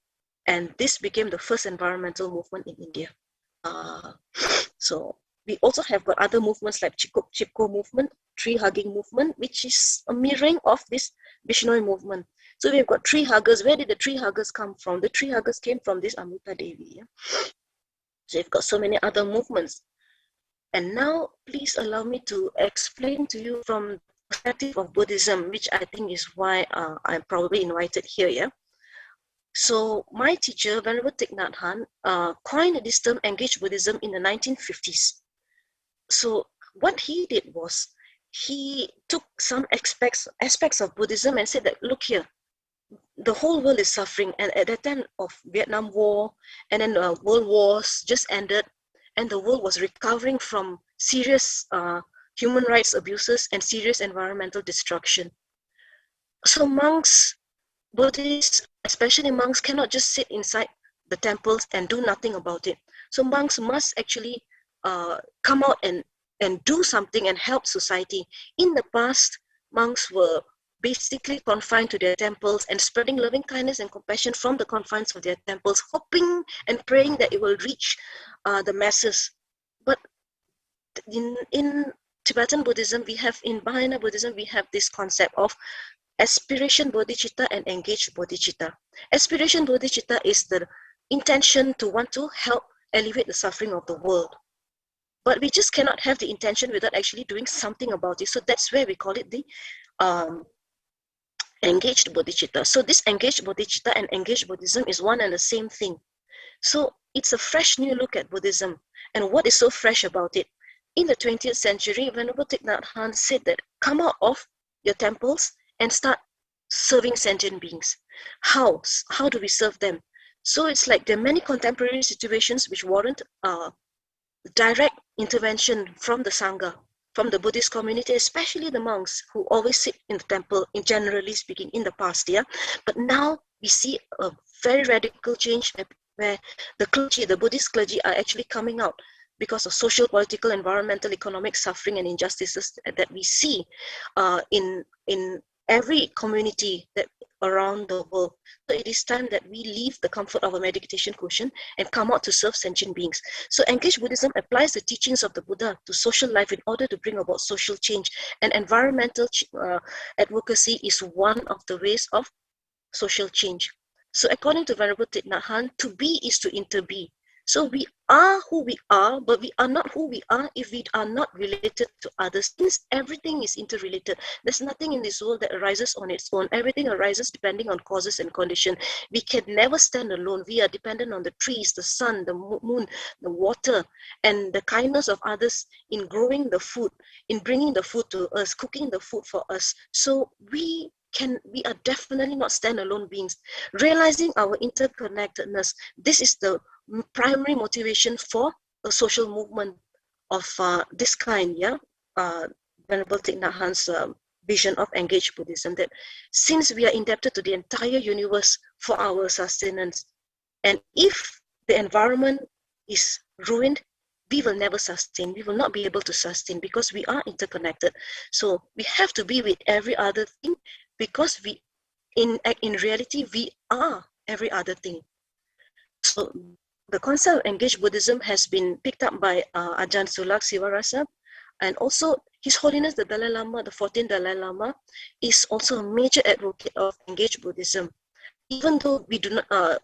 And this became the first environmental movement in India. So we also have got other movements like Chipko movement, tree hugging movement, which is a mirroring of this Bishnoi movement. So we've got tree huggers. Where did the tree huggers come from? The tree huggers came from this Amrita Devi. Yeah? So you've got so many other movements. And now please allow me to explain to you from the perspective of Buddhism, which I think is why I'm probably invited here. Yeah. So my teacher, Venerable Thich Nhat Hanh, coined this term engaged Buddhism in the 1950s. So what he did was, he took some aspects of Buddhism and said that, look here, the whole world is suffering. And at that time of Vietnam War, and then world wars just ended, and the world was recovering from serious human rights abuses and serious environmental destruction. So monks, Buddhists, especially monks, cannot just sit inside the temples and do nothing about it. So monks must actually come out and do something and help society. In the past, monks were basically confined to their temples and spreading loving kindness and compassion from the confines of their temples, hoping and praying that it will reach the masses. But in Tibetan Buddhism, in Mahayana Buddhism, we have this concept of aspiration bodhicitta and engaged bodhicitta. Aspiration bodhicitta is the intention to want to help alleviate the suffering of the world. But we just cannot have the intention without actually doing something about it. So that's where we call it the engaged bodhicitta. So this engaged bodhicitta and engaged Buddhism is one and the same thing. So it's a fresh new look at Buddhism. And what is so fresh about it? In the 20th century, Venerable Thich Nhat Hanh said that, come out of your temples and start serving sentient beings. How do we serve them? So it's like there are many contemporary situations which warrant direct intervention from the Sangha, from the Buddhist community, especially the monks who always sit in the temple, in generally speaking, in the past, yeah. But now we see a very radical change where the clergy, the Buddhist clergy, are actually coming out because of social, political, environmental, economic suffering and injustices that we see in every community that around the world. So it is time that we leave the comfort of a meditation cushion and come out to serve sentient beings. So engaged Buddhism applies the teachings of the Buddha to social life in order to bring about social change. And environmental advocacy is one of the ways of social change. So according to Venerable Thich Nhat Hanh, to be is to interbe. So we are who we are, but we are not who we are if we are not related to others. Since everything is interrelated, there's nothing in this world that arises on its own. Everything arises depending on causes and condition. We can never stand alone. We are dependent on the trees, the sun, the moon, the water, and the kindness of others in growing the food, in bringing the food to us, cooking the food for us. So we are definitely not standalone beings. Realizing our interconnectedness, this is the primary motivation for a social movement of this kind, yeah. Venerable Thich Nhat Hanh's vision of engaged Buddhism, that since we are indebted to the entire universe for our sustenance, and if the environment is ruined, we will never sustain. We will not be able to sustain because we are interconnected. So we have to be with every other thing because in reality, we are every other thing. So the concept of engaged Buddhism has been picked up by Ajahn Sulak Sivarasa, and also His Holiness the Dalai Lama, the 14th Dalai Lama, is also a major advocate of engaged Buddhism. Even though we do not,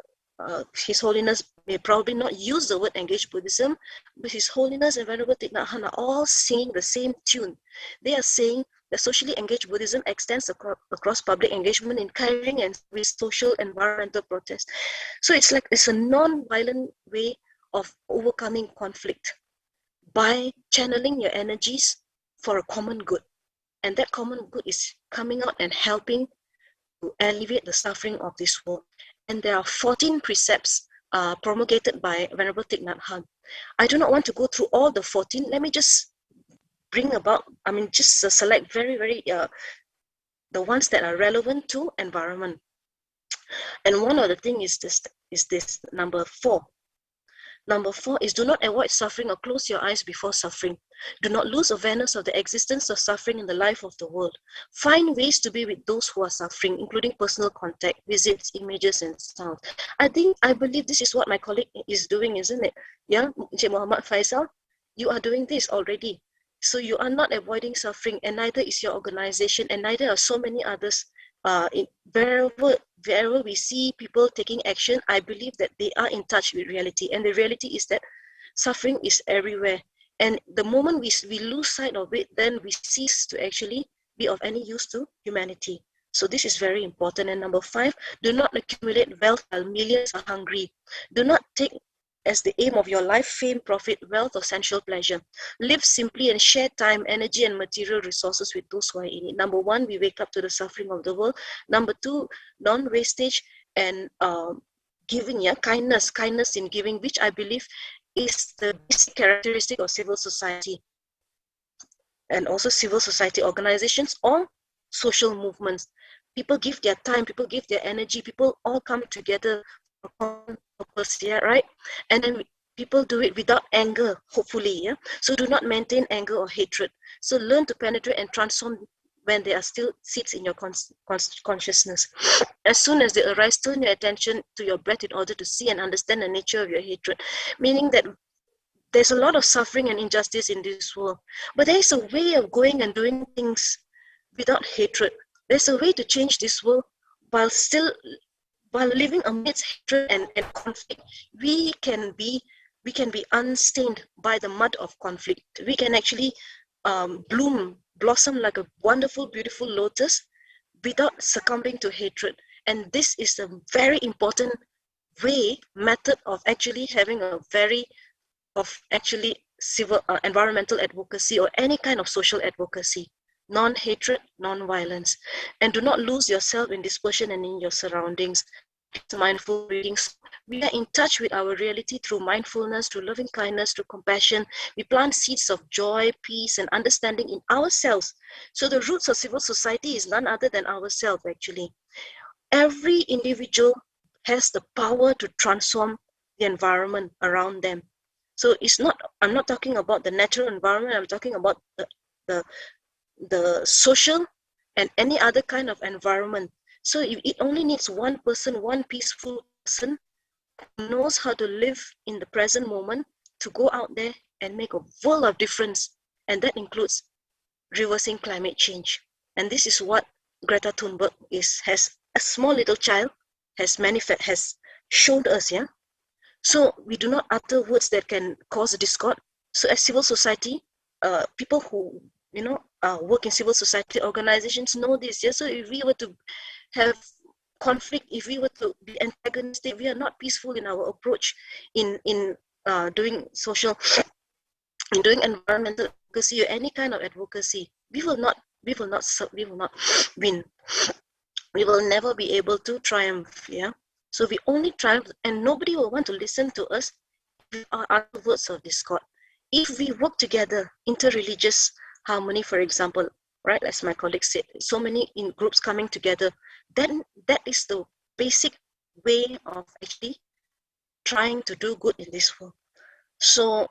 His Holiness may probably not use the word engaged Buddhism, but His Holiness and Venerable Thich Nhat Hanh are all singing the same tune. They are saying that socially engaged Buddhism extends across public engagement in carrying and with social environmental protest. So it's a non-violent way of overcoming conflict by channeling your energies for a common good. And that common good is coming out and helping to alleviate the suffering of this world. And there are 14 precepts promulgated by Venerable Thich Nhat Hanh. I do not want to go through all the 14. Let me just select very, the ones that are relevant to environment. And one of the things is this number 4. Number 4 is do not avoid suffering or close your eyes before suffering. Do not lose awareness of the existence of suffering in the life of the world. Find ways to be with those who are suffering, including personal contact, visits, images, and sounds. I believe this is what my colleague is doing, isn't it? Yeah, Encik Muhammad Faisal, you are doing this already. So you are not avoiding suffering, and neither is your organization, and neither are so many others. Wherever we see people taking action, I believe that they are in touch with reality. And the reality is that suffering is everywhere. And the moment we lose sight of it, then we cease to actually be of any use to humanity. So this is very important. And number 5, do not accumulate wealth while millions are hungry. Do not take as the aim of your life fame, profit, wealth, or sensual pleasure. Live simply and share time, energy, and material resources with those who are in it. Number 1, we wake up to the suffering of the world. Number 2, non-wastage and giving, kindness in giving, which I believe is the basic characteristic of civil society. And also civil society organizations or social movements. People give their time, people give their energy, people all come together for purpose, yeah, right? And then people do it without anger, hopefully, yeah? So do not maintain anger or hatred. So learn to penetrate and transform when there are still seeds in your consciousness. As soon as they arise, turn your attention to your breath in order to see and understand the nature of your hatred. Meaning that there's a lot of suffering and injustice in this world, but there is a way of going and doing things without hatred. There's a way to change this world while living amidst hatred and conflict. We can be unstained by the mud of conflict. We can actually blossom like a wonderful, beautiful lotus without succumbing to hatred. And this is a very important method of actually having civil environmental advocacy or any kind of social advocacy. Non-hatred, non-violence. And do not lose yourself in dispersion and in your surroundings. Mindful readings. We are in touch with our reality through mindfulness, through loving kindness, through compassion. We plant seeds of joy, peace, and understanding in ourselves. So the roots of civil society is none other than ourselves, actually. Every individual has the power to transform the environment around them. So I'm not talking about the natural environment, I'm talking about the social and any other kind of environment. So it only needs one person, one peaceful person who knows how to live in the present moment to go out there and make a world of difference. And that includes reversing climate change. And this is what Greta Thunberg has a small little child has showed us, yeah. So we do not utter words that can cause discord. So as civil society, people who work in civil society organizations know this. Yeah? So if we were to have conflict, if we were to be antagonistic, we are not peaceful in our approach in doing environmental advocacy or any kind of advocacy. We will not win. We will never be able to triumph. Yeah. So we only triumph, and nobody will want to listen to us if our other words of discord. If we work together, interreligious harmony, for example, right, as my colleague said, so many in groups coming together, then that is the basic way of actually trying to do good in this world. So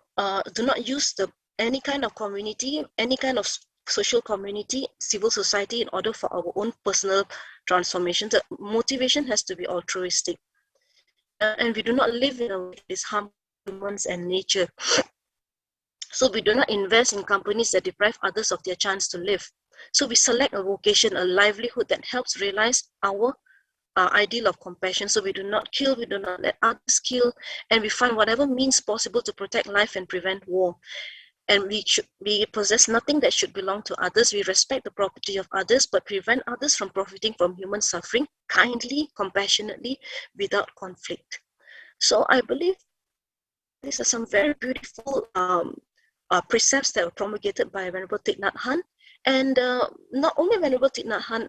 do not use any kind of community, any kind of social community, civil society in order for our own personal transformation. The motivation has to be altruistic. And we do not live in a way that is harmful to humans and nature. So we do not invest in companies that deprive others of their chance to live. So we select a vocation, a livelihood that helps realize our ideal of compassion. So we do not kill, we do not let others kill, and we find whatever means possible to protect life and prevent war. And we possess nothing that should belong to others. We respect the property of others, but prevent others from profiting from human suffering, kindly, compassionately, without conflict. So I believe these are some very beautiful precepts that were promulgated by Venerable Thich Nhat Hanh. And not only Venerable Thich Nhat Hanh,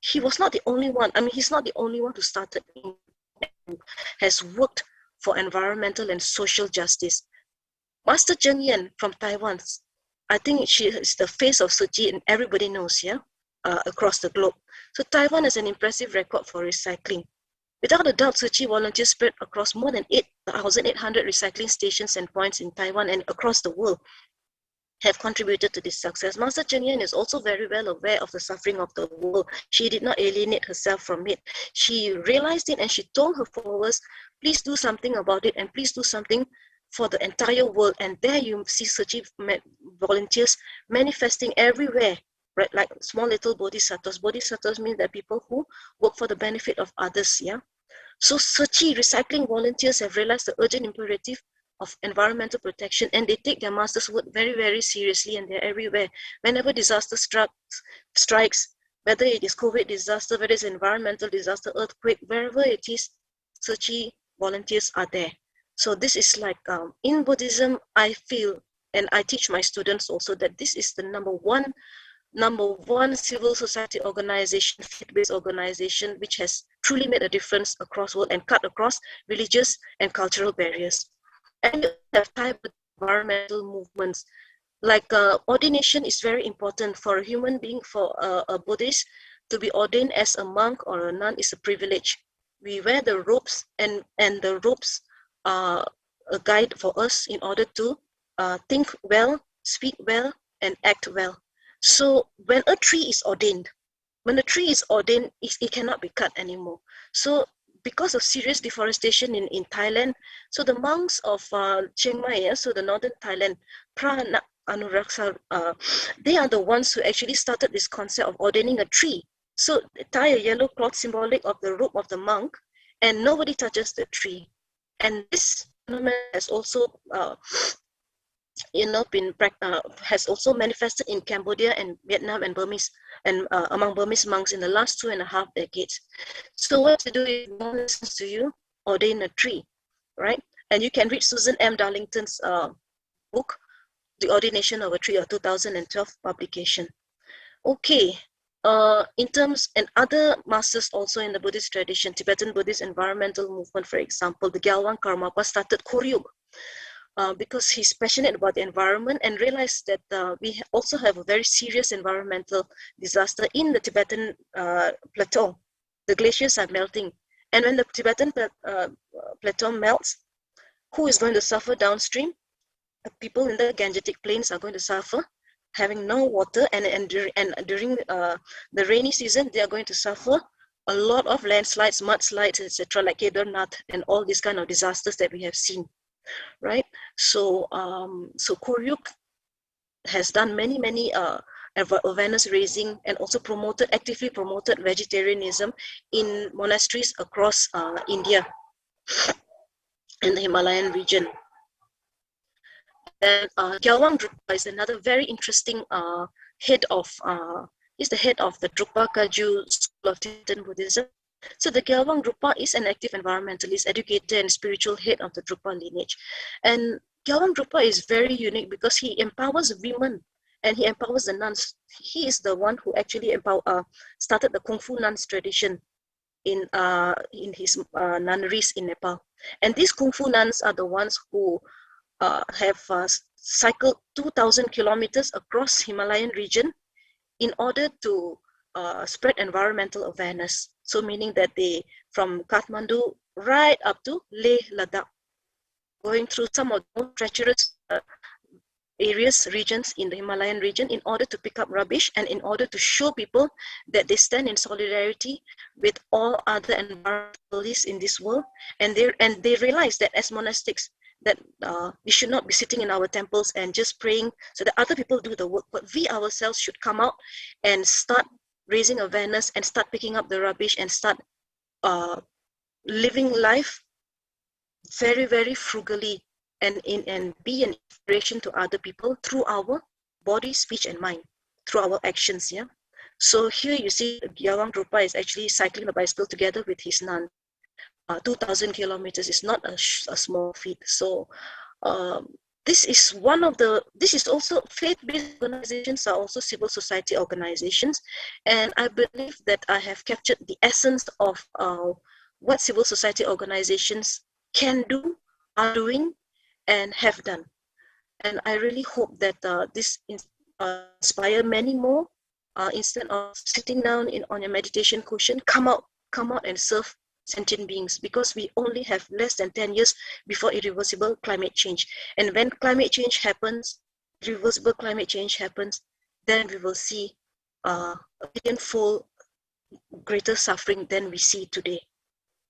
he was not the only one. I mean, he's not the only one who started and has worked for environmental and social justice. Master Zheng Yan from Taiwan, I think she is the face of Tzu Chi, and everybody knows, yeah, across the globe. So Taiwan has an impressive record for recycling. Without a doubt, Tzu Chi volunteers spread across more than 8,800 recycling stations and points in Taiwan and across the world have contributed to this success. Master Cheng Yen is also very well aware of the suffering of the world. She did not alienate herself from it. She realized it and she told her followers, please do something about it and please do something for the entire world. And there you see Tzu Chi volunteers manifesting everywhere, right? Like small little bodhisattvas. Bodhisattvas mean that people who work for the benefit of others, yeah? So Tzu Chi recycling volunteers have realized the urgent imperative of environmental protection, and they take their master's word very, very seriously, and they're everywhere. Whenever disaster strikes, whether it is COVID disaster, whether it's environmental disaster, earthquake, wherever it is, Tzu Chi volunteers are there. So this is like, in Buddhism, I feel, and I teach my students also, that this is the number one civil society organization, faith-based organization, which has truly made a difference across the world and cut across religious and cultural barriers. And you have type of environmental movements. Like ordination is very important for a human being, for a Buddhist to be ordained as a monk or a nun is a privilege. We wear the robes, and the robes are a guide for us in order to think well, speak well, and act well. So when a tree is ordained, it cannot be cut anymore. So because of serious deforestation in Thailand, so the monks of Chiang Mai, so the northern Thailand, Anuraksa, they are the ones who actually started this concept of ordaining a tree. So they tie a yellow cloth symbolic of the robe of the monk, and nobody touches the tree. And this phenomenon has also has also manifested in Cambodia and Vietnam and Burmese, and among Burmese monks in the last 2.5 decades. So what to do if one listens to you, ordain a tree, right? And you can read Susan M. Darlington's book, The Ordination of a Tree, a 2012 publication. Okay, in terms, and other masters also in the Buddhist tradition, Tibetan Buddhist environmental movement, for example, the Gyalwang Karmapa started Koryuk, because he's passionate about the environment and realized that we also have a very serious environmental disaster in the Tibetan plateau. The glaciers are melting. And when the Tibetan plateau melts, who is going to suffer downstream? The people in the Gangetic plains are going to suffer, having no water, and during the rainy season, they are going to suffer a lot of landslides, mudslides, etc., like Kedarnath and all these kind of disasters that we have seen. Right, so Koryuk has done many awareness raising and also actively promoted vegetarianism in monasteries across India and the Himalayan region. And Gyalwang Drukpa is another very interesting head of he's the head of the Drukpa Kagyu School of Tibetan Buddhism. So the Gyalwang Drukpa is an active environmentalist, educator, and spiritual head of the Drukpa lineage. And Gyalwang Drukpa is very unique because he empowers women and he empowers the nuns. He is the one who actually started the Kung Fu nuns tradition in his nunneries in Nepal. And these Kung Fu nuns are the ones who have cycled 2,000 kilometers across Himalayan region in order to spread environmental awareness. So meaning that they, from Kathmandu right up to Leh Ladakh, going through some of the most treacherous regions in the Himalayan region in order to pick up rubbish and in order to show people that they stand in solidarity with all other environmentalists in this world. And they realize that as monastics, that we should not be sitting in our temples and just praying so that other people do the work, but we ourselves should come out and start raising awareness and start picking up the rubbish and start living life very, very frugally and be an inspiration to other people through our body, speech, and mind, through our actions. Yeah. So here you see Gyalwang Drukpa is actually cycling a bicycle together with his nun. 2,000 kilometers is not a small feat. So this is also faith-based organizations are also civil society organizations. And I believe that I have captured the essence of what civil society organizations can do, are doing, and have done. And I really hope that this inspire many more. Instead of sitting down on your meditation cushion, come out and serve sentient beings, because we only have less than 10 years before irreversible climate change. And when climate change happens, irreversible climate change happens, then we will see a billion-fold greater suffering than we see today.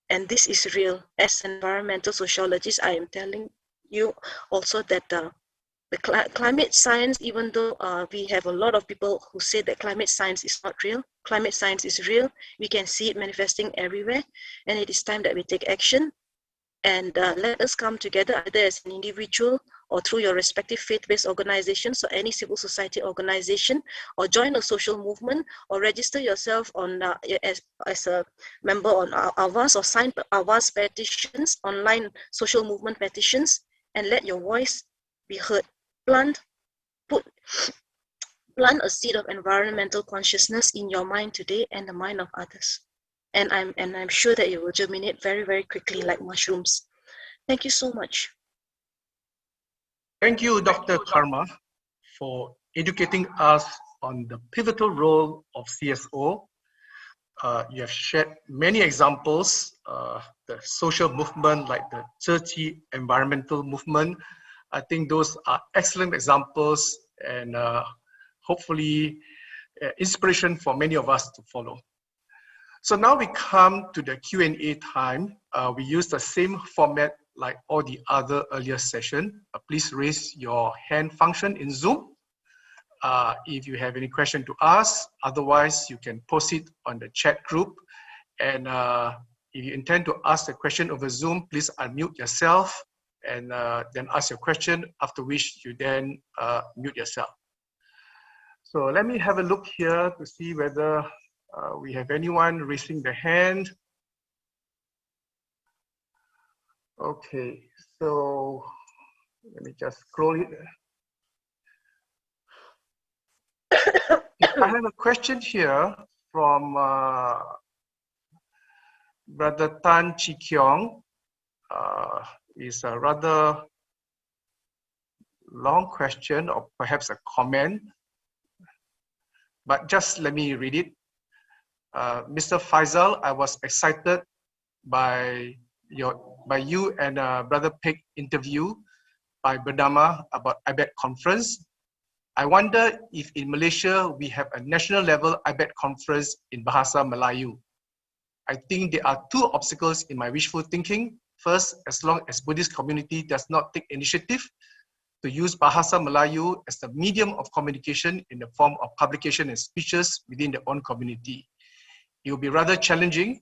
And this is real. As an environmental sociologist, I am telling you also that the climate science, even though we have a lot of people who say that climate science is not real, climate science is real. We can see it manifesting everywhere, and it is time that we take action. And let us come together either as an individual or through your respective faith-based organizations or any civil society organization, or join a social movement, or register yourself on as a member on Avas, or sign Avas petitions, online social movement petitions, and let your voice be heard. Plant a seed of environmental consciousness in your mind today and the mind of others. And I'm sure that it will germinate very, very quickly like mushrooms. Thank you so much. Thank you, Dr. Karma, for educating us on the pivotal role of CSO. You have shared many examples, the social movement like the Turkey environmental movement. I think those are excellent examples and hopefully inspiration for many of us to follow. So now we come to the Q&A time. We use the same format like all the other earlier session. Please raise your hand function in Zoom if you have any question to ask. Otherwise, you can post it on the chat group. And if you intend to ask the question over Zoom, please unmute yourself and then ask your question, after which you then mute yourself. So let me have a look here to see whether we have anyone raising the hand. Okay, so let me just scroll it. I have a question here from Brother Tan Chi Kyong. It's a rather long question, or perhaps a comment, but just let me read it. Mr. Faisal, I was excited by you and Brother Pig interview by Bernama about IBED Conference. I wonder if in Malaysia we have a national level IBED Conference in Bahasa Melayu. I think there are two obstacles in my wishful thinking. First, as long as Buddhist community does not take initiative to use Bahasa Melayu as the medium of communication in the form of publication and speeches within their own community, it will be rather challenging.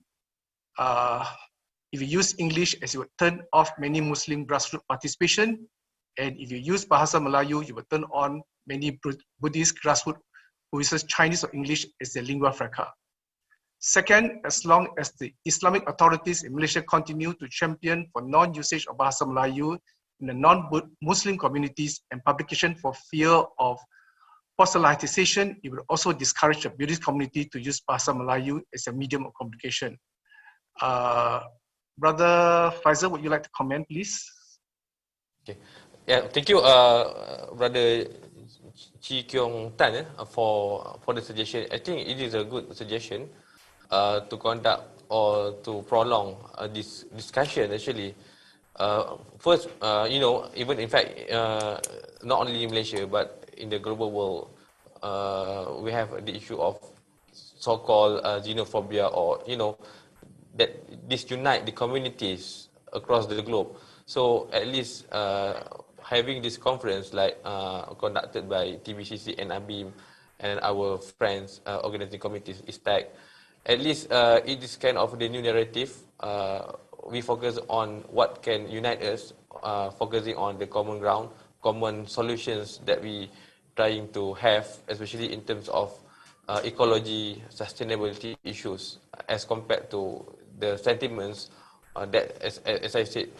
If you use English, as you would turn off many Muslim grassroots participation, and if you use Bahasa Melayu, you will turn on many Buddhist grassroots who uses Chinese or English as their lingua franca. Second, as long as the Islamic authorities in Malaysia continue to champion for non-usage of Bahasa Melayu in the non-Muslim communities and publication for fear of proselytization, it will also discourage the Buddhist community to use Bahasa Melayu as a medium of communication. Brother Faisal, would you like to comment, please? Okay. Yeah, thank you, Brother Chi Kyong Tan, for the suggestion. I think it is a good suggestion to conduct or to prolong this discussion. Actually, first, you know, even in fact, not only in Malaysia but in the global world, we have the issue of so-called xenophobia, or you know, that disunite the communities across the globe. So at least having this conference like conducted by TBCC and ABIM and our friends organizing committees, ISTAC, at least it is kind of the new narrative. We focus on what can unite us, focusing on the common ground, common solutions that we trying to have, especially in terms of ecology, sustainability issues, as compared to the sentiments that, as I said,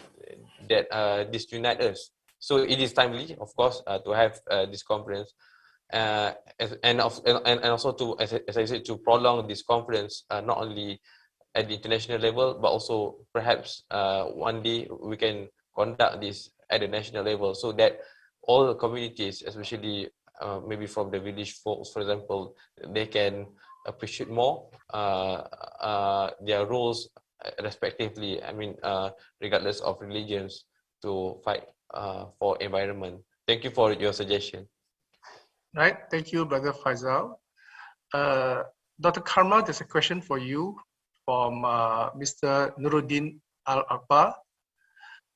that disunite us. So it is timely, of course, to have this conference, and also to, as I said, to prolong this conference not only at the international level, but also perhaps one day we can conduct this at the national level, so that all the communities, especially maybe from the village folks, for example, they can appreciate more their roles respectively, I mean, regardless of religions, to fight for environment. Thank you for your suggestion. Right, thank you, Brother Faisal. Dr. Karma, there's a question for you from Mr. Nuruddin Al-Akbar.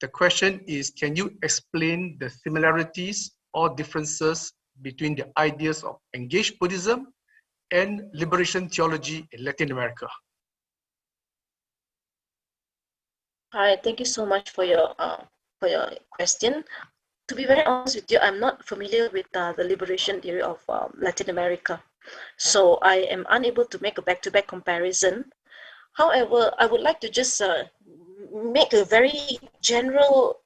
The question is, can you explain the similarities or differences between the ideas of engaged Buddhism and liberation theology in Latin America? Hi, thank you so much for your question. To be very honest with you, I'm not familiar with the liberation theory of Latin America, so I am unable to make a back-to-back comparison. However, I would like to just make a very general,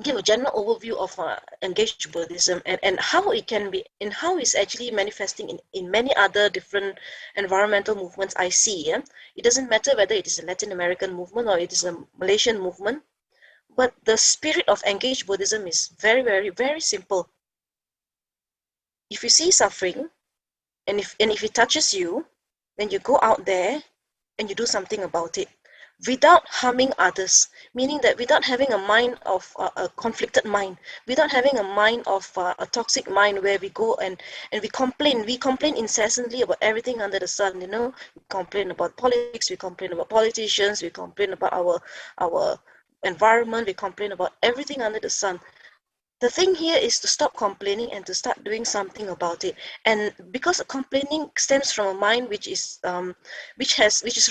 give a general overview of engaged Buddhism and how it can be, and how it's actually manifesting in many other different environmental movements I see. Yeah? It doesn't matter whether it is a Latin American movement or it is a Malaysian movement, but the spirit of engaged Buddhism is very, very, very simple. If you see suffering, and if it touches you, then you go out there and you do something about it without harming others, meaning that without having a mind of a conflicted mind, without having a mind of a toxic mind where we go and we complain incessantly about everything under the sun. You know, we complain about politics, we complain about politicians, we complain about our environment, we complain about everything under the sun. The thing here is to stop complaining and to start doing something about it. And because complaining stems from a mind which is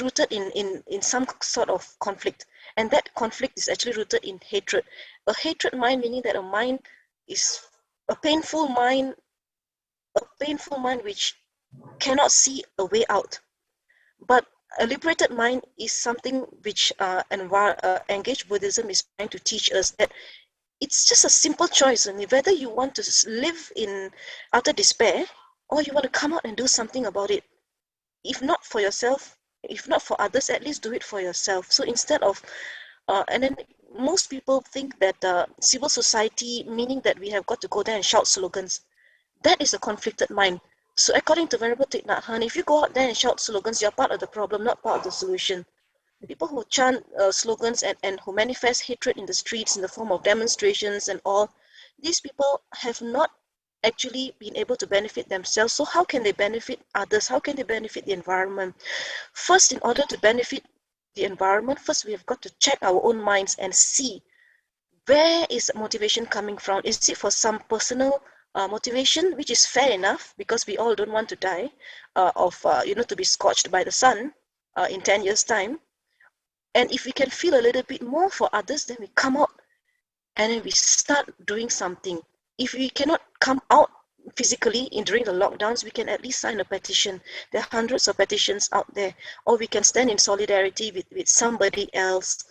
rooted in some sort of conflict, and that conflict is actually rooted in hatred. A hatred mind, meaning that a mind is a painful mind which cannot see a way out. But a liberated mind is something which engaged Buddhism is trying to teach us, that it's just a simple choice, and whether you want to live in utter despair or you want to come out and do something about it. If not for yourself, if not for others, at least do it for yourself. So instead of, and then most people think that civil society, meaning that we have got to go there and shout slogans, that is a conflicted mind. So according to Venerable Thich Nhat Hanh, if you go out there and shout slogans, you're part of the problem, not part of the solution. People who chant slogans and who manifest hatred in the streets in the form of demonstrations and all, these people have not actually been able to benefit themselves. So how can they benefit others? How can they benefit the environment? First, in order to benefit the environment, first we have got to check our own minds and see where is motivation coming from. Is it for some personal motivation, which is fair enough because we all don't want to die to be scorched by the sun in 10 years' time. And if we can feel a little bit more for others, then we come out and then we start doing something. If we cannot come out physically during the lockdowns, we can at least sign a petition. There are hundreds of petitions out there. Or we can stand in solidarity with somebody else,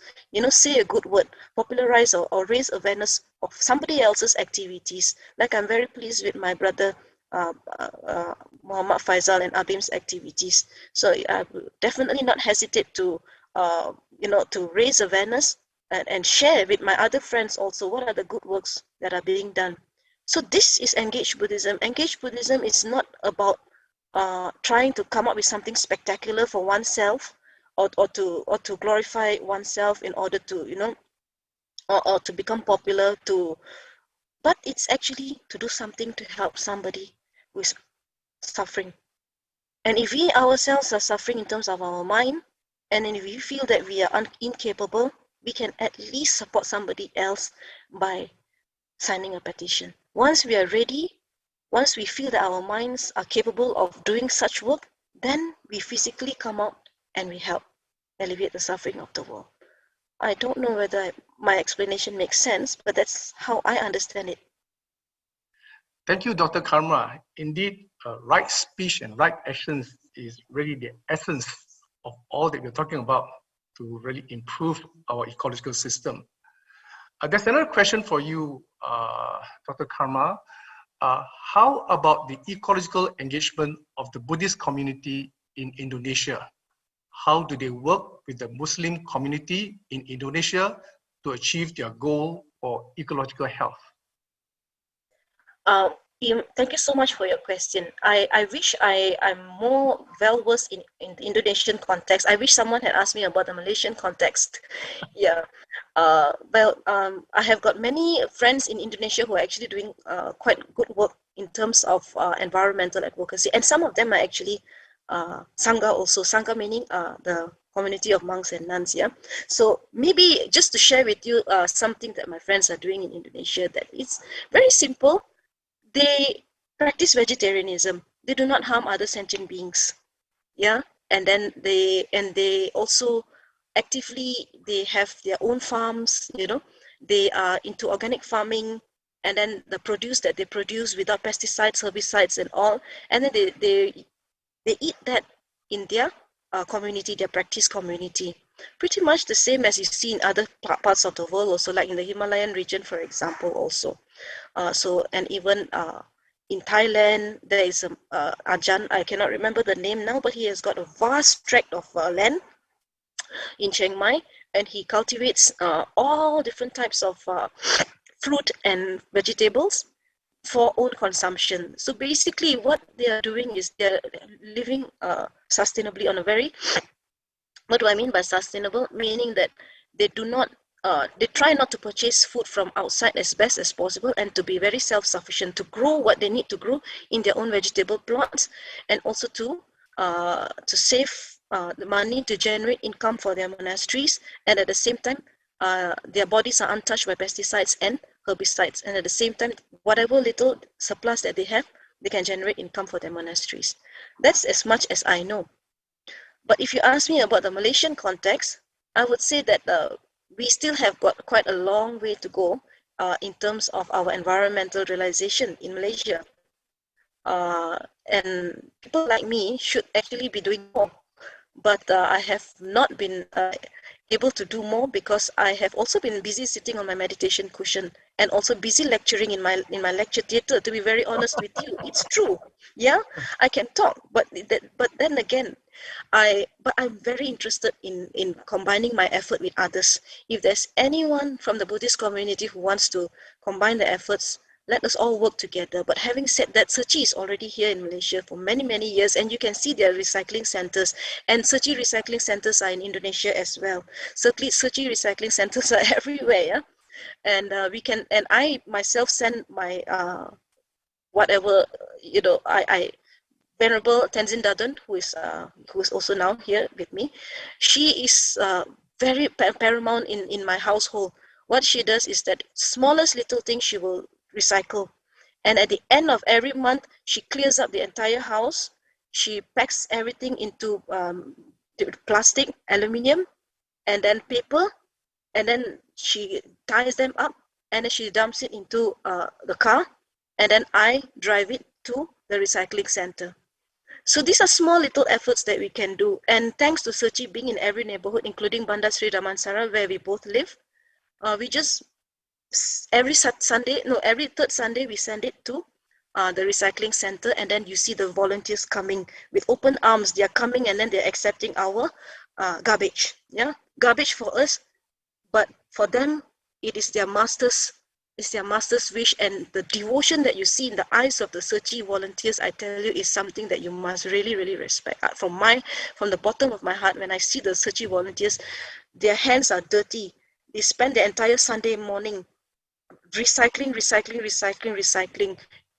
say a good word, popularize or raise awareness of somebody else's activities. Like I'm very pleased with my brother Muhammad Faisal and Abim's activities. So I will definitely not hesitate to raise awareness and share with my other friends also what are the good works that are being done. So this is engaged Buddhism. Engaged Buddhism is not about trying to come up with something spectacular for oneself or to glorify oneself in order to or to become popular, but it's actually to do something to help somebody who is suffering. And if we ourselves are suffering in terms of our mind, and if we feel that we are incapable, we can at least support somebody else by signing a petition. Once we are ready, once we feel that our minds are capable of doing such work, then we physically come out and we help alleviate the suffering of the world. I don't know whether my explanation makes sense, but that's how I understand it. Thank you, Dr. Karma. Indeed, right speech and right actions is really the essence of all that we're talking about to really improve our ecological system. There's another question for you, Dr. Karma. How about the ecological engagement of the Buddhist community in Indonesia? How do they work with the Muslim community in Indonesia to achieve their goal for ecological health? Thank you so much for your question. I wish I'm more well-versed in the Indonesian context. I wish someone had asked me about the Malaysian context. Yeah. I have got many friends in Indonesia who are actually doing quite good work in terms of environmental advocacy. And some of them are actually Sangha also. Sangha meaning the community of monks and nuns, yeah. So maybe just to share with you something that my friends are doing in Indonesia, that it's very simple. They practice vegetarianism. They do not harm other sentient beings. Yeah. And then they also actively, they have their own farms, you know, they are into organic farming, and then the produce that they produce without pesticides, herbicides and all, and then they eat that in their community, their practice community. Pretty much the same as you see in other parts of the world also, like in the Himalayan region, for example, also. And even in Thailand, there is a Ajahn, I cannot remember the name now, but he has got a vast tract of land in Chiang Mai, and he cultivates all different types of fruit and vegetables for own consumption. So basically what they are doing is they're living sustainably on a very, what do I mean by sustainable? Meaning that they do not, they try not to purchase food from outside as best as possible, and to be very self-sufficient, to grow what they need to grow in their own vegetable plots, and also to save the money to generate income for their monasteries, and at the same time their bodies are untouched by pesticides and herbicides, and at the same time whatever little surplus that they have, they can generate income for their monasteries. That's as much as I know. But if you ask me about the Malaysian context, I would say that we still have got quite a long way to go in terms of our environmental realization in Malaysia. And people like me should actually be doing more. But I have not been able to do more because I have also been busy sitting on my meditation cushion and also busy lecturing in my lecture theatre. To be very honest with you, it's true. Yeah, I can talk, but then again, I'm very interested in combining my effort with others. If there's anyone from the Buddhist community who wants to combine the efforts, let us all work together. But having said that, Sechi is already here in Malaysia for many, many years, and you can see their recycling centers. And Sechi recycling centers are in Indonesia as well. Certainly, Sechi recycling centers are everywhere. Yeah? And and I myself send my whatever, you know, I Venerable Tenzin Dadun, who is also now here with me. She is very paramount in my household. What she does is that smallest little thing she will recycle, and at the end of every month she clears up the entire house. She packs everything into plastic, aluminium, and then paper, and then she ties them up, and then she dumps it into the car, and then I drive it to the recycling center. So these are small little efforts that we can do, and thanks to Sechi being in every neighborhood, including Bandar Sri Damansara, where we both live, we just every third Sunday we send it to the recycling center, and then you see the volunteers coming with open arms. They are coming, and then they're accepting our garbage. Yeah, garbage for us, but for them it is their master's wish, and the devotion that you see in the eyes of the Sechi volunteers, I tell you, is something that you must really, really respect. From the bottom of my heart, when I see the Sechi volunteers, their hands are dirty. They spend the entire Sunday morning recycling.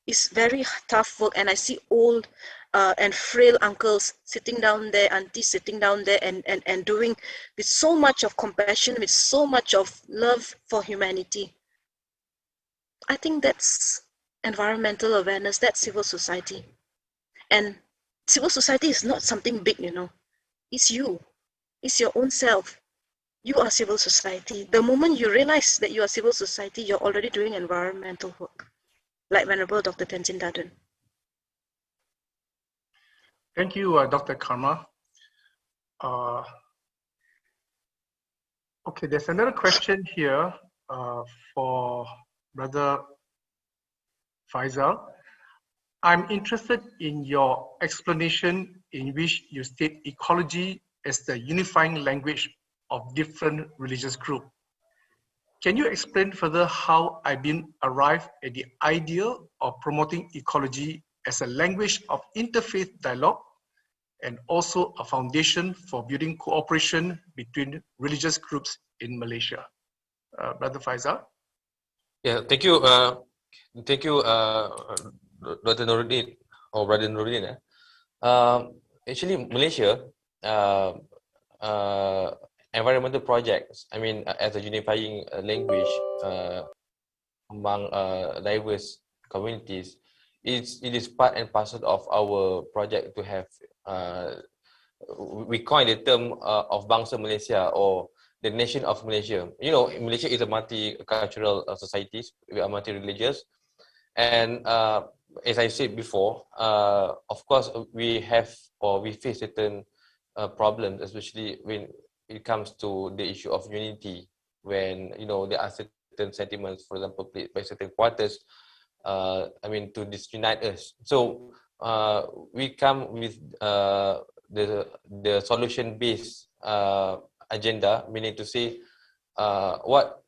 It's very tough work, and I see old and frail uncles sitting down there, aunties sitting down there, and doing with so much of compassion, with so much of love for humanity. I think that's environmental awareness, that's civil society. And civil society is not something big, you know. It's you. It's your own self. You are civil society. The moment you realize that you are civil society, you're already doing environmental work, like Venerable Dr. Tenzin Dadun. Thank you, Dr. Karma. Okay, there's another question here for Brother Faisal. I'm interested in your explanation in which you state ecology as the unifying language of different religious groups. Can you explain further how IBED arrived at the idea of promoting ecology as a language of interfaith dialogue and also a foundation for building cooperation between religious groups in Malaysia? Brother Faisal? Yeah, thank you, Dr. Nuruddin or Brother Nuruddin. Actually, Malaysia, environmental projects, I mean, as a unifying language among diverse communities, it is part and parcel of our project to have, we coined the term of Bangsa Malaysia, or the nation of Malaysia. You know, Malaysia is a multicultural society. We are multi-religious. And as I said before, of course, we face certain problems, especially when it comes to the issue of unity, when, you know, there are certain sentiments, for example, played by certain quarters, I mean, to disunite us. So we come with the solution-based agenda, meaning to say, what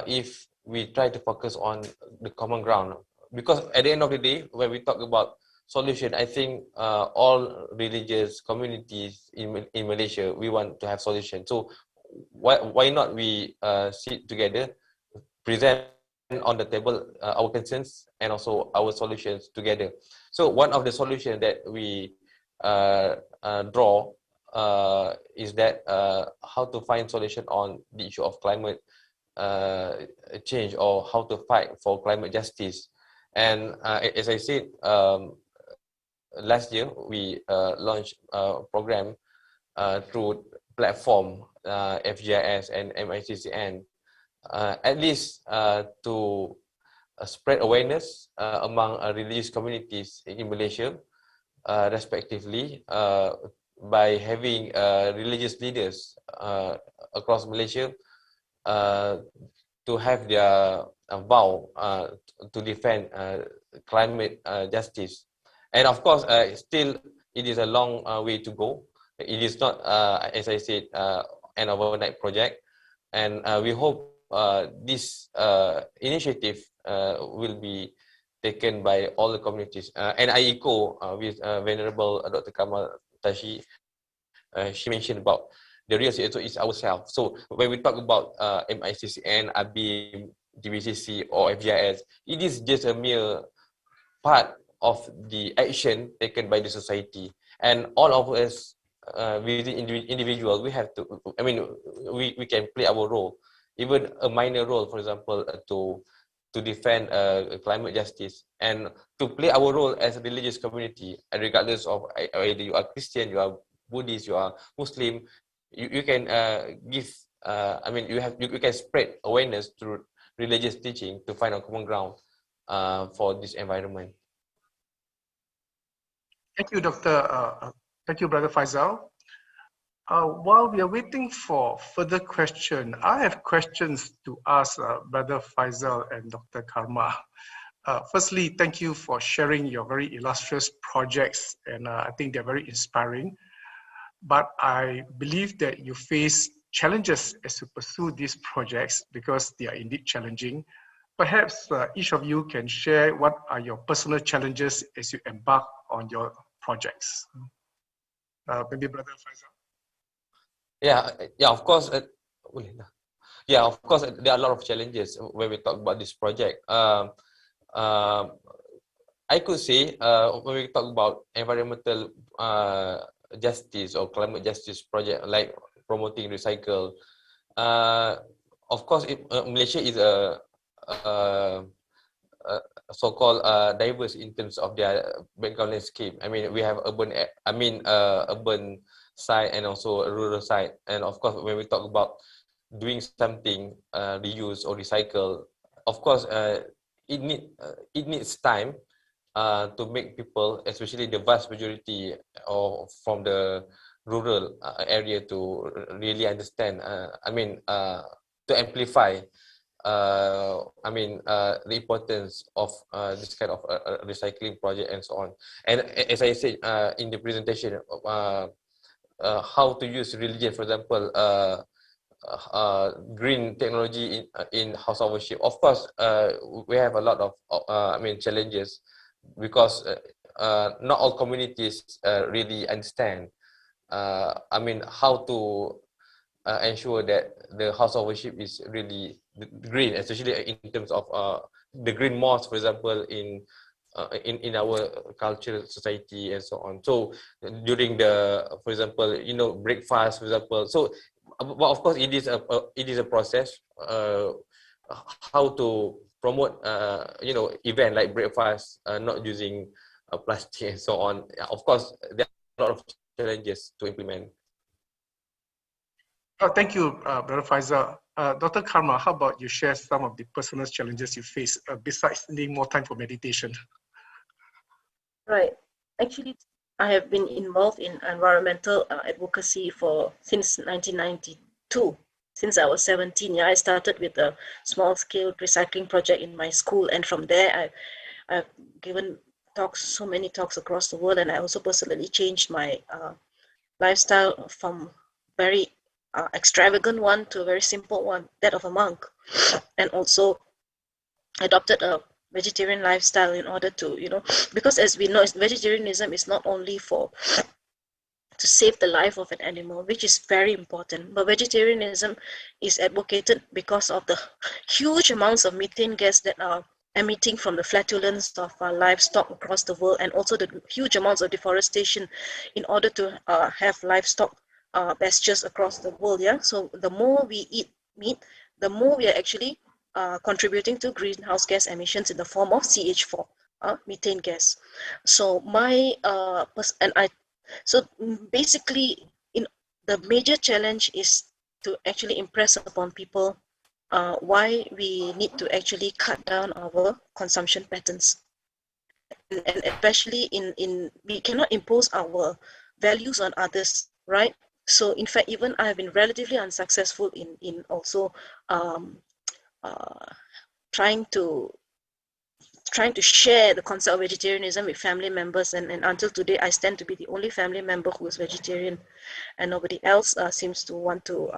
if we try to focus on the common ground? Because at the end of the day, when we talk about solution, I think all religious communities in Malaysia, we want to have solution. So why not we sit together, present on the table our concerns and also our solutions together. So one of the solutions that we draw is that how to find solution on the issue of climate change, or how to fight for climate justice. And as I said, last year we launched a program through platform FGIS and MICCN, at least to spread awareness among religious communities in Malaysia, respectively, by having religious leaders across Malaysia to have their vow to defend climate justice. And of course, still it is a long way to go. It is not, as I said, an overnight project. And we hope this initiative will be taken by all the communities. And I echo with Venerable Dr. Kamal Tashi. She mentioned about the real situation is ourselves. So when we talk about MICCN, ABIM, DBCC, or FGIS, it is just a mere part of the action taken by the society. And all of us, within individual, we have to, I mean, we can play our role, even a minor role, for example, to defend climate justice, and to play our role as a religious community, and regardless of whether you are Christian, you are Buddhist, you are Muslim, you can give, I mean, you can spread awareness through religious teaching to find a common ground for this environment. Thank you, Dr. Thank you, Brother Faisal. While we are waiting for further questions, I have questions to ask Brother Faisal and Dr. Karma. Firstly, thank you for sharing your very illustrious projects, and I think they're very inspiring. But I believe that you face challenges as you pursue these projects because they are indeed challenging. Perhaps each of you can share what are your personal challenges as you embark on your projects. Maybe Brother Faisal. Yeah, of course. Yeah, of course, there are a lot of challenges when we talk about this project. I could say when we talk about environmental justice or climate justice project, like promoting recycle, of course, Malaysia is a so-called diverse in terms of their background landscape. I mean, we have urban side and also a rural side. And of course, when we talk about doing something, reuse or recycle, of course, it needs time to make people, especially the vast majority from the rural area, to really understand. To amplify. The importance of this kind of recycling project and so on. And as I said in the presentation, how to use religion, for example, green technology in house ownership. Of course, we have a lot of challenges, because not all communities really understand how to ensure that the house ownership is really green, especially in terms of the green mosque, for example, in our cultural society and so on. So during for example, breakfast, for example. So, but of course, it is a process. How to promote event like breakfast, not using plastic and so on. Of course, there are a lot of challenges to implement. Thank you, Brother Faisal. Dr. Karma, how about you share some of the personal challenges you face besides needing more time for meditation? Right. Actually, I have been involved in environmental advocacy since 1992. Since I was 17, I started with a small-scale recycling project in my school, and from there, I've given talks, so many talks across the world, and I also personally changed my lifestyle from very extravagant one to a very simple one, that of a monk, and also adopted a vegetarian lifestyle in order to, because as we know, vegetarianism is not only to save the life of an animal, which is very important, but vegetarianism is advocated because of the huge amounts of methane gas that are emitting from the flatulence of livestock across the world, and also the huge amounts of deforestation in order to have livestock pastures across the world. Yeah, so the more we eat meat, the more we are actually contributing to greenhouse gas emissions in the form of CH4, methane gas. So so basically, the major challenge is to actually impress upon people why we need to actually cut down our consumption patterns, and especially we cannot impose our values on others, right? So in fact, even I have been relatively unsuccessful in also trying to share the concept of vegetarianism with family members, and until today I stand to be the only family member who is vegetarian, and nobody else seems to want to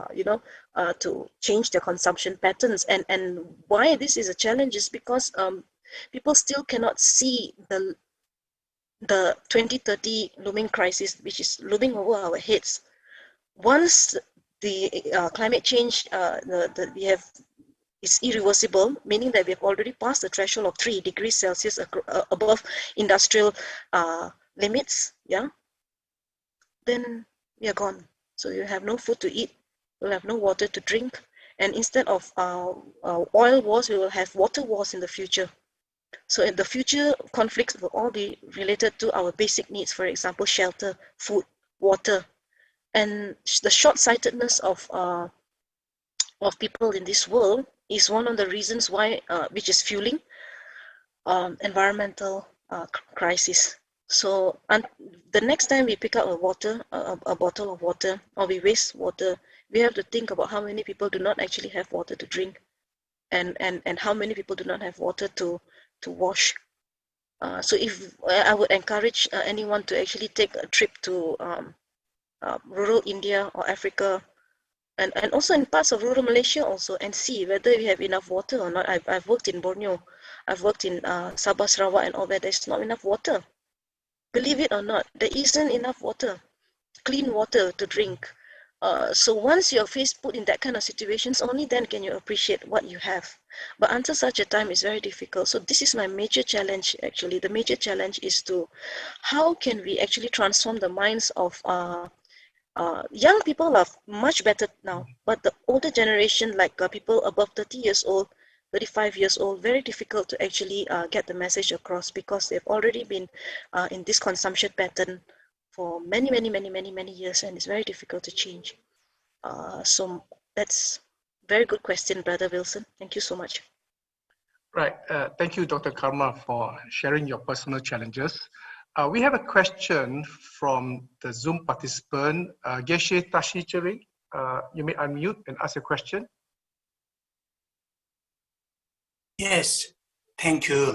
to change their consumption patterns. And why this is a challenge is because people still cannot see the 2030 looming crisis, which is looming over our heads. Once the climate change is irreversible, meaning that we have already passed the threshold of 3 degrees Celsius above industrial limits, yeah, then we are gone. So you have no food to eat, you'll have no water to drink, and instead of oil wars, we will have water wars in the future. So in the future, conflicts will all be related to our basic needs, for example, shelter, food, water. And the short-sightedness of people in this world is one of the reasons why, which is fueling environmental crisis. So the next time we pick up a bottle of water, or we waste water, we have to think about how many people do not actually have water to drink, and how many people do not have water to wash. So if I would encourage anyone to actually take a trip to rural India or Africa, and also in parts of rural Malaysia also, and see whether we have enough water or not. I've worked in Borneo, I've worked in Sabah, Sarawak, and all that. There's not enough water. Believe it or not, there isn't enough water, clean water to drink. So once you're put in that kind of situations, only then can you appreciate what you have. But until such a time, it's very difficult. So this is my major challenge, actually. The major challenge is how can we actually transform the minds of young people are much better now, but the older generation, like people above 30 years old, 35 years old, very difficult to actually get the message across, because they've already been in this consumption pattern for many years, and it's very difficult to change. So that's a very good question, Brother Wilson. Thank you so much. Right. Thank you, Dr. Karma, for sharing your personal challenges. We have a question from the Zoom participant, Geshe Tashichiri. You may unmute and ask your question. Yes, thank you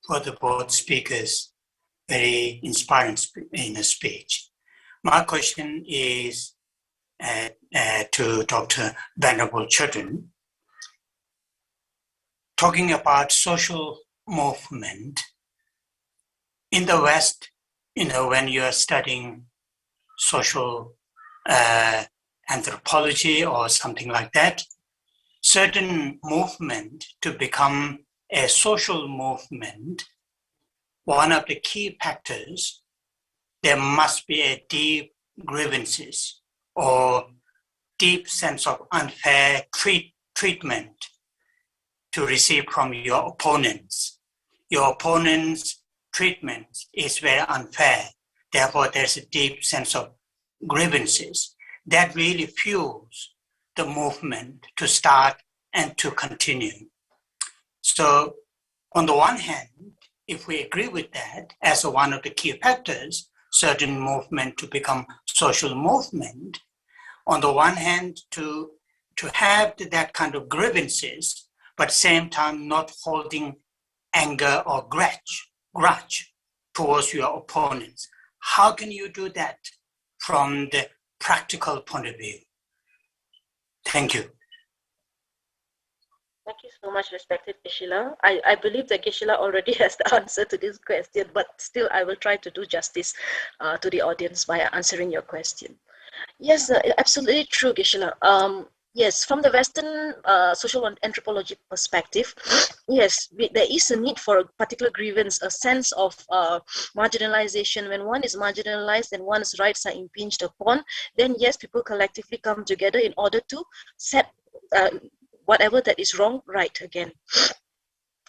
for the both speakers. Very inspiring in a speech. My question is, to Dr. Venerable Chudrin. Talking about social movement, in the West, when you are studying social anthropology or something like that, certain movement to become a social movement, one of the key factors, there must be a deep grievances or deep sense of unfair treatment to receive from your opponents. Your opponent's treatment is very unfair. Therefore, there's a deep sense of grievances that really fuels the movement to start and to continue. So on the one hand, if we agree with that as one of the key factors, certain movement to become social movement, on the one hand, to have that kind of grievances, but same time not holding anger or grudge towards your opponents. How can you do that from the practical point of view? Thank you. Thank you so much, respected Geshila. I believe that Geshila already has the answer to this question, but still I will try to do justice to the audience by answering your question. Yes, absolutely true, Geshila. Yes, from the Western social anthropology perspective, yes, there is a need for a particular grievance, a sense of marginalization. When one is marginalized and one's rights are impinged upon, then yes, people collectively come together in order to set whatever that is wrong right again.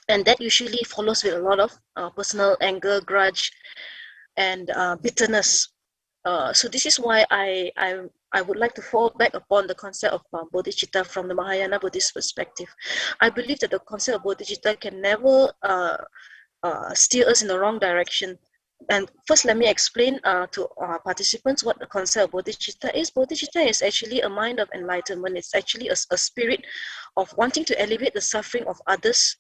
And that usually follows with a lot of personal anger, grudge, and bitterness. So this is why I would like to fall back upon the concept of bodhicitta from the Mahayana Buddhist perspective. I believe that the concept of bodhicitta can never steer us in the wrong direction. And first, let me explain to our participants what the concept of bodhicitta is. Bodhicitta is actually a mind of enlightenment. It's actually a spirit of wanting to alleviate the suffering of others,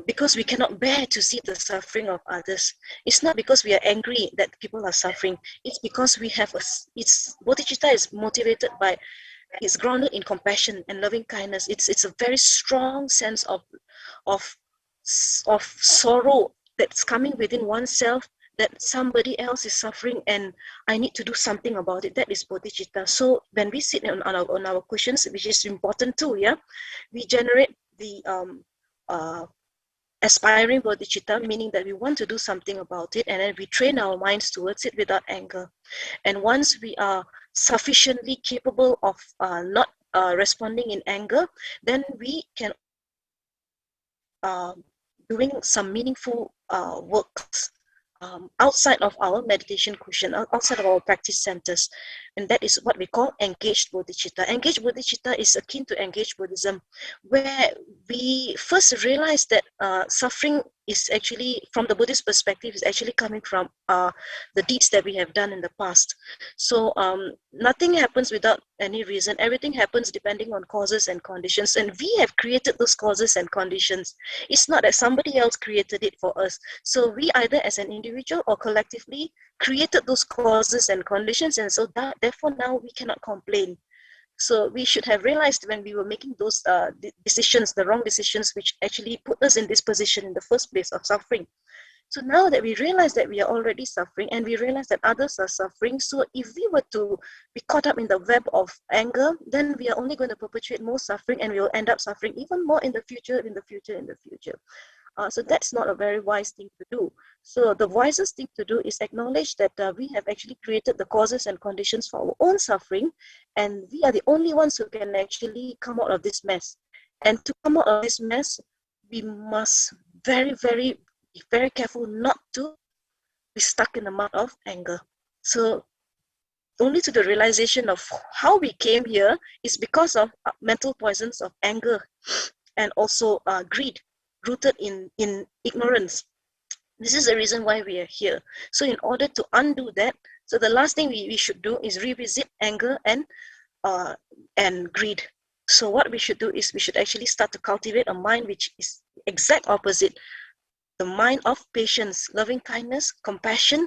because we cannot bear to see the suffering of others. It's not because we are angry that people are suffering. It's because we have bodhicitta is motivated by, it's grounded in compassion and loving kindness. It's a very strong sense of sorrow that's coming within oneself, that somebody else is suffering and I need to do something about it. That is bodhicitta. So when we sit on our questions, which is important too, yeah, we generate the aspiring bodhicitta, meaning that we want to do something about it, and then we train our minds towards it without anger. And once we are sufficiently capable of not responding in anger, then we can doing some meaningful works outside of our meditation cushion, outside of our practice centers. And that is what we call engaged bodhicitta. Engaged bodhicitta is akin to engaged Buddhism, where we first realize that suffering is actually, from the Buddhist perspective, is actually coming from the deeds that we have done in the past. So nothing happens without any reason. Everything happens depending on causes and conditions. And we have created those causes and conditions. It's not that somebody else created it for us. So we either as an individual or collectively created those causes and conditions. And so therefore now we cannot complain. So we should have realized when we were making those decisions, the wrong decisions, which actually put us in this position in the first place of suffering. So now that we realize that we are already suffering and we realize that others are suffering, so if we were to be caught up in the web of anger, then we are only going to perpetuate more suffering and we will end up suffering even more in the future. So that's not a very wise thing to do. So the wisest thing to do is acknowledge that we have actually created the causes and conditions for our own suffering, and we are the only ones who can actually come out of this mess. And to come out of this mess, we must be very careful not to be stuck in the mud of anger. So only to the realization of how we came here is because of mental poisons of anger and also greed, rooted in ignorance. This is the reason why we are here. So in order to undo that, so the last thing we should do is revisit anger and greed. So what we should do is we should actually start to cultivate a mind which is exact opposite. The mind of patience, loving kindness, compassion,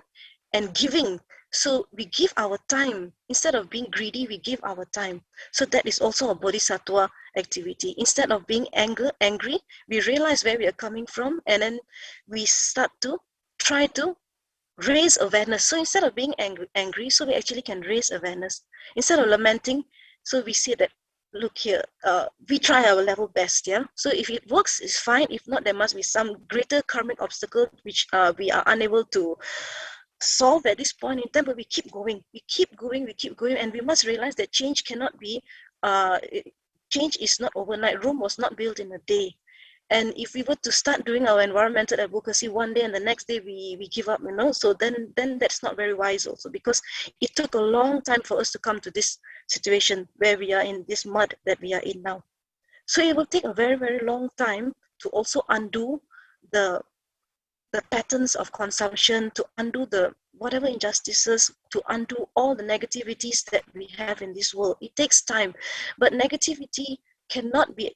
and giving So we give our time. Instead of being greedy, we give our time. So that is also a bodhisattva activity. Instead of being angry, we realize where we are coming from, and then we start to try to raise awareness. So instead of being angry, so we actually can raise awareness. Instead of lamenting, so we say that, look here, we try our level best, yeah? So if it works, it's fine. If not, there must be some greater karmic obstacle which we are unable to solve at this point in time, but we keep going, and we must realize that change cannot be, change is not overnight. Rome was not built in a day. And if we were to start doing our environmental advocacy one day and the next day we give up, so then that's not very wise also, because it took a long time for us to come to this situation where we are in this mud that we are in now. So it will take a very, very long time to also undo the patterns of consumption, to undo the whatever injustices, to undo all the negativities that we have in this world. It takes time, but negativity cannot be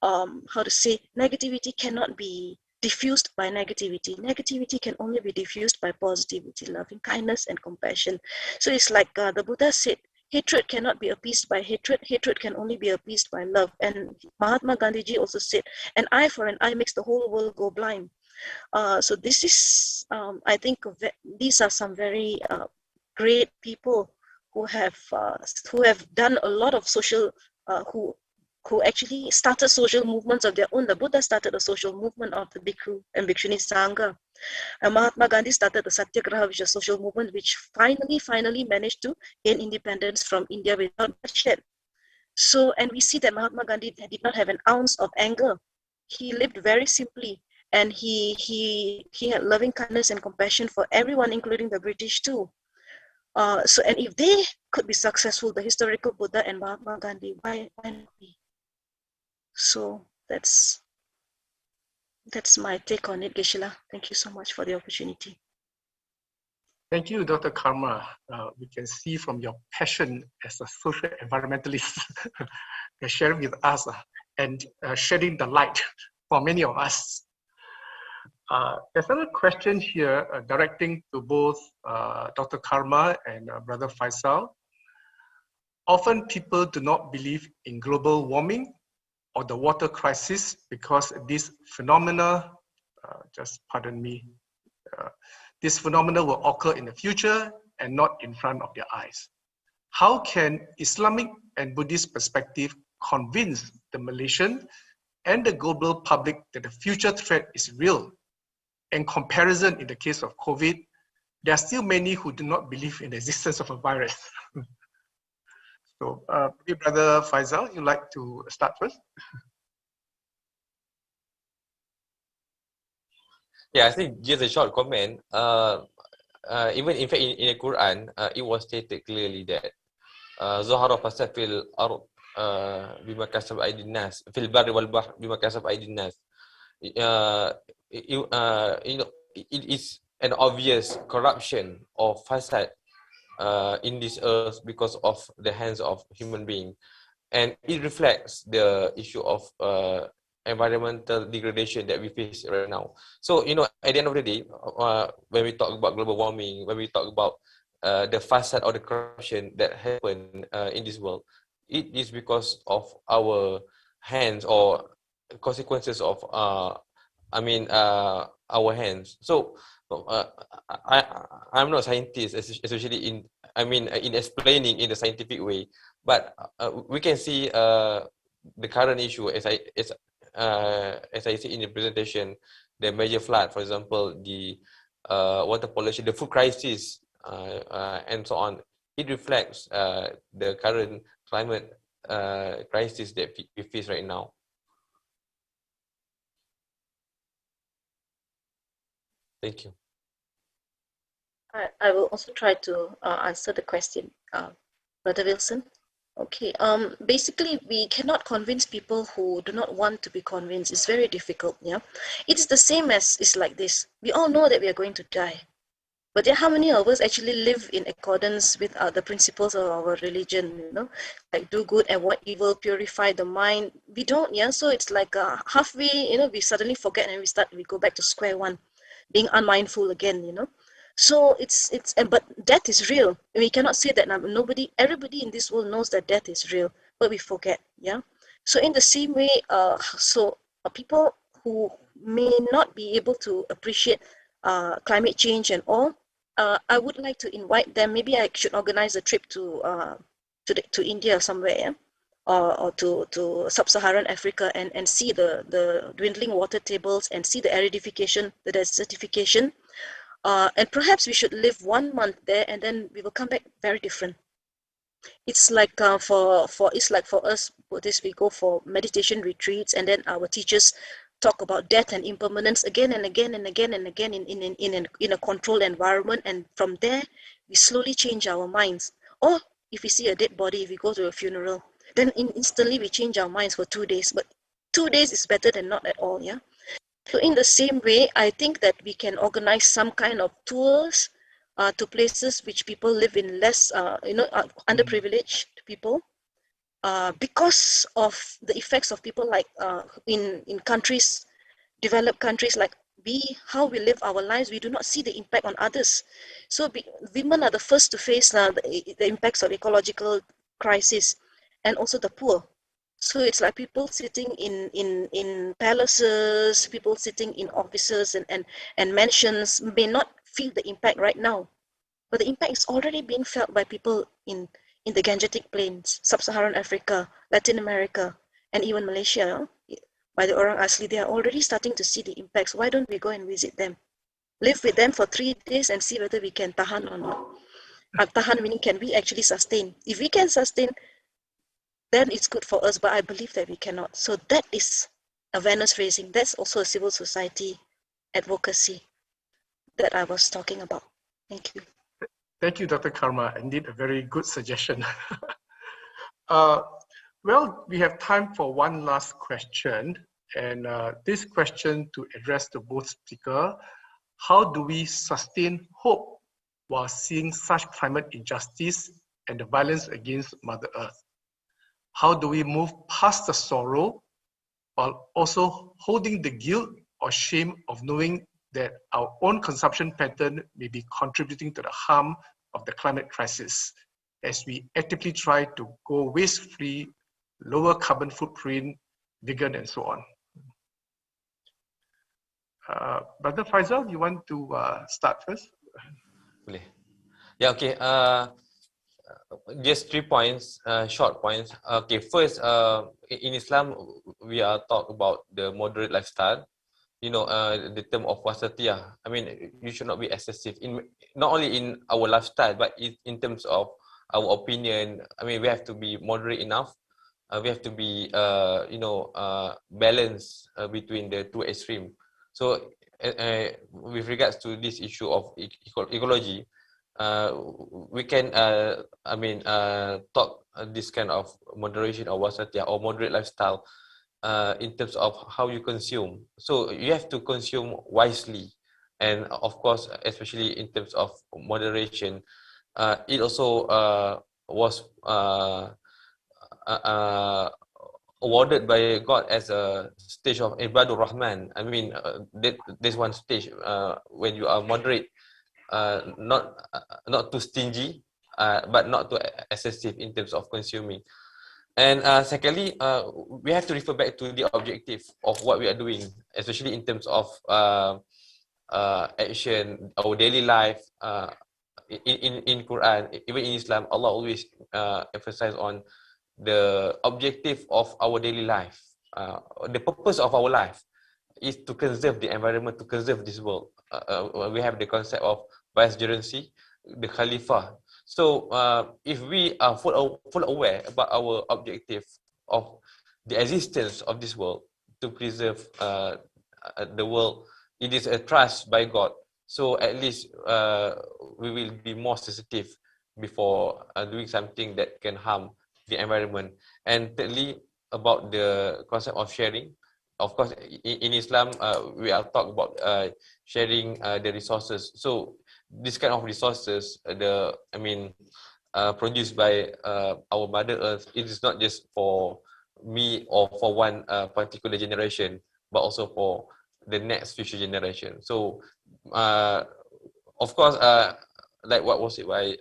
negativity cannot be diffused by negativity. Negativity can only be diffused by positivity, loving kindness, and compassion. So it's like the Buddha said, hatred cannot be appeased by hatred. Hatred can only be appeased by love. And Mahatma Gandhi also said, an eye for an eye makes the whole world go blind. So this is, I think, these are some very great people who have done a lot of social, who actually started social movements of their own. The Buddha started a social movement of the Bhikkhu and Bhikshuni Sangha. And Mahatma Gandhi started the Satyagraha, which is a social movement which finally managed to gain independence from India without bloodshed. So, and we see that Mahatma Gandhi did not have an ounce of anger. He lived very simply, and he had loving kindness and compassion for everyone, including the British too. So, and if they could be successful, the historical Buddha and Mahatma Gandhi, why not we? So that's my take on it, Geshe-la. Thank you so much for the opportunity. Thank you, Dr. Karma. We can see from your passion as a social environmentalist, sharing with us and shedding the light for many of us. There's another question here directing to both Dr. Karma and Brother Faisal. Often people do not believe in global warming or the water crisis because this phenomena, just pardon me, this phenomena will occur in the future and not in front of their eyes. How can Islamic and Buddhist perspective convince the Malaysian and the global public that the future threat is real? In comparison, in the case of COVID, there are still many who do not believe in the existence of a virus. So, Brother Faisal, you'd like to start first? Yeah, I think just a short comment. Even in fact in the Quran, it was stated clearly that Zahara fasad fil ard bima kasab aydin nas fil barri wal bahr bima kasab aydin nas. You know, it is an obvious corruption of fasad in this earth because of the hands of human being, and it reflects the issue of environmental degradation that we face right now. So, you know, at the end of the day, when we talk about global warming, when we talk about the facade or the corruption that happen in this world, it is because of our hands or consequences of our hands. So I'm not a scientist, especially in explaining in the scientific way, but we can see the current issue as I see in the presentation, the major flood, for example, the water pollution, the food crisis, and so on. It reflects the current climate crisis that we face right now. Thank you. I will also try to answer the question, Brother Wilson. Okay, basically we cannot convince people who do not want to be convinced. It's very difficult, yeah. It's the same as, it's like this. We all know that we are going to die. But how many of us actually live in accordance with the principles of our religion, you know, like do good, avoid evil, purify the mind? We don't, yeah. So it's like halfway, you know, we suddenly forget and we go back to square one, being unmindful again, you know. So but death is real. We cannot say that everybody in this world knows that death is real, but we forget. Yeah. So in the same way, people who may not be able to appreciate climate change and all, I would like to invite them. Maybe I should organize a trip to India or somewhere, yeah? or to sub-Saharan Africa and see the dwindling water tables and see the aridification, the desertification. And perhaps we should live 1 month there and then we will come back very different. It's like it's like for us Buddhists, we go for meditation retreats and then our teachers talk about death and impermanence again and again and again and again in a controlled environment, and from there we slowly change our minds. Or if we see a dead body, if we go to a funeral, then instantly we change our minds for 2 days. But 2 days is better than not at all, yeah. So in the same way, I think that we can organize some kind of tours to places which people live in less, underprivileged people, because of the effects of people like in countries, developed countries like how we live our lives, we do not see the impact on others. So women are the first to face the impacts of ecological crisis, and also the poor. So it's like people sitting in palaces, people sitting in offices and mansions may not feel the impact right now, but the impact is already being felt by people in the Gangetic Plains, Sub-Saharan Africa, Latin America, and even Malaysia. By the Orang Asli, they are already starting to see the impacts. Why don't we go and visit them? Live with them for 3 days and see whether we can tahan or not. Tahan meaning, can we actually sustain? If we can sustain, then it's good for us, but I believe that we cannot. So that is awareness raising. That's also a civil society advocacy that I was talking about. Thank you. Thank you, Dr. Karma. Indeed, a very good suggestion. Well, we have time for one last question. And this question to address to both speakers: how do we sustain hope while seeing such climate injustice and the violence against Mother Earth? How do we move past the sorrow while also holding the guilt or shame of knowing that our own consumption pattern may be contributing to the harm of the climate crisis, as we actively try to go waste-free, lower carbon footprint, vegan, and so on? Brother Faisal, you want to start first? Boleh. Yeah, okay. Just 3 points, short points. Okay, first, in Islam, we are talk about the moderate lifestyle. You know, the term of wasatiyah. I mean, you should not be excessive not only in our lifestyle, but in terms of our opinion. I mean, we have to be moderate enough. We have to be, balanced between the two extremes. So, with regards to this issue of ecology, we can, talk this kind of moderation or wasatiyah or moderate lifestyle in terms of how you consume. So you have to consume wisely, and of course, especially in terms of moderation, it also was awarded by God as a stage of Ibadur Rahman. I mean, there's one stage when you are moderate, not too stingy, but not too excessive in terms of consuming. And secondly, we have to refer back to the objective of what we are doing, especially in terms of action, our daily life. In Quran, even in Islam, Allah always emphasize on the objective of our daily life. The purpose of our life is to conserve the environment, to conserve this world. We have the concept of vicegerency, the Khalifah. So if we are full aware about our objective of the existence of this world, to preserve the world, it is a trust by God. So at least we will be more sensitive before doing something that can harm the environment. And thirdly, about the concept of sharing. Of course, in Islam, we are talking about sharing the resources. So this kind of resources, produced by our Mother Earth, it is not just for me or for one particular generation, but also for the next future generation. So of course, like what was it by